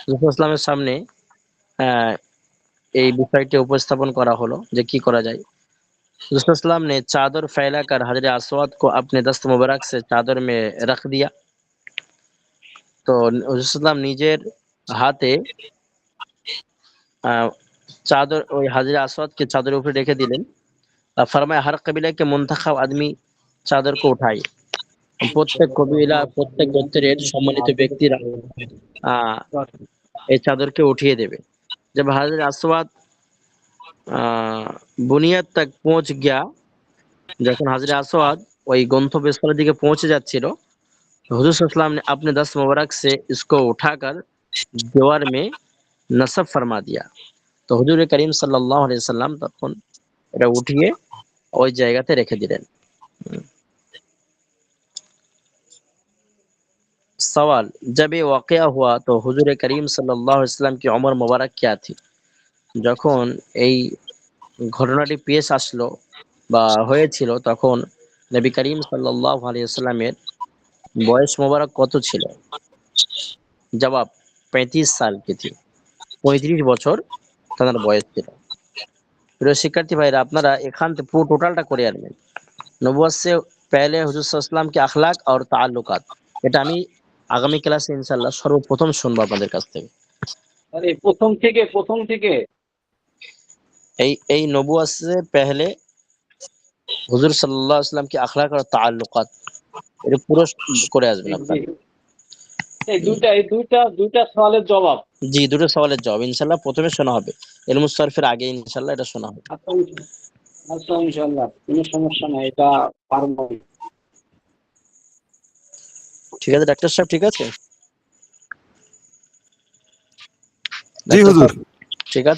Speaker 2: হুজুর ইসলামের সামনে এই বিষয়টি উপস্থাপন করা হলো যে কি করা যায়। হুজুর ইসলাম ने चादर फैलाकर हजर असवद को अपने दस्त मुबारक से चादर में रख दिया। तो হুজুর ইসলাম নিজের হাতে चादर ওই হাজরে আসওয়াদকে চাদরের উপরে রেখে দিলেন। फरमाया हर कबीला के मुंतखब आदमी चादर को उठाए, প্রত্যেক কবিলা, প্রত্যেক গোত্রের সম্মানিত ব্যক্তিরা এই চাদরকে উঠিয়ে দেবে। जब हजरत আসওয়াদ বুনিয়াদ तक पहुंच गया, যখন हजरत আসওয়াদ ওই গন্তব্যস্থলের দিকে পৌঁছে যাচ্ছিল, हुजूर सल्लल्लाहु अलैहि वसल्लम ने अपने दस्त मुबारक से इसको उठाकर दीवार में नसब फरमा दिया। तो हुजूर करीम सल्लल्लाहु अलैहि वसल्लम তখন এটা উঠিয়ে ওই জায়গাতে রেখে দিলেন। सवाल, जब ये वाकया हुआ तो हुजूर करीम सल्लल्लाहु अलैहि वसल्लम की उम्र मुबारक क्या थी? যখন এই ঘটনাটি পেশ আসলো বা হয়েছিল, তখন নবী করিম সাল্লাল্লাহু আলাইহি ওয়াসাল্লামের বয়স মোবারক কত ছিল? জবাব, 35 সাল की थी, 35 বছর তার বয়স ছিল। প্রিয় শিক্ষার্থী ভাইরা, আপনারা এখান থেকে পুরো টোটালটা করে আনবেন। নবুয়ত से पहले हुजूर सल्लल्लाहु अलैहि वसल्लम के अखलाक और ताल्लुकात, এটা আমি আগামী ক্লাসে ইনশাআল্লাহ সর্বপ্রথম শুনবো আপনাদের কাছ থেকে।
Speaker 6: আরে প্রথম থেকে
Speaker 2: এই নবুয়ত से पहले হুজুর সাল্লাল্লাহু আলাইহি ওয়াসাল্লাম के अखलाक और ताल्लुकात, এটা পুরো করে আসবেন আপনারা।
Speaker 6: এই দুইটা সওয়ালের জবাব।
Speaker 2: জি, দুটো সওয়ালের জবাব ইনশাআল্লাহ প্রথমে শোনা হবে, ইলমুস সরফের আগে ইনশাআল্লাহ এটা শোনা হবে।
Speaker 6: আচ্ছা ইনশাআল্লাহ কোনো সমস্যা নাই, এটা পারবো।
Speaker 2: ঠিক আছে ডাক্তার সাহেব, ঠিক আছে
Speaker 7: জি হুজুর।
Speaker 2: ঠিক আছে।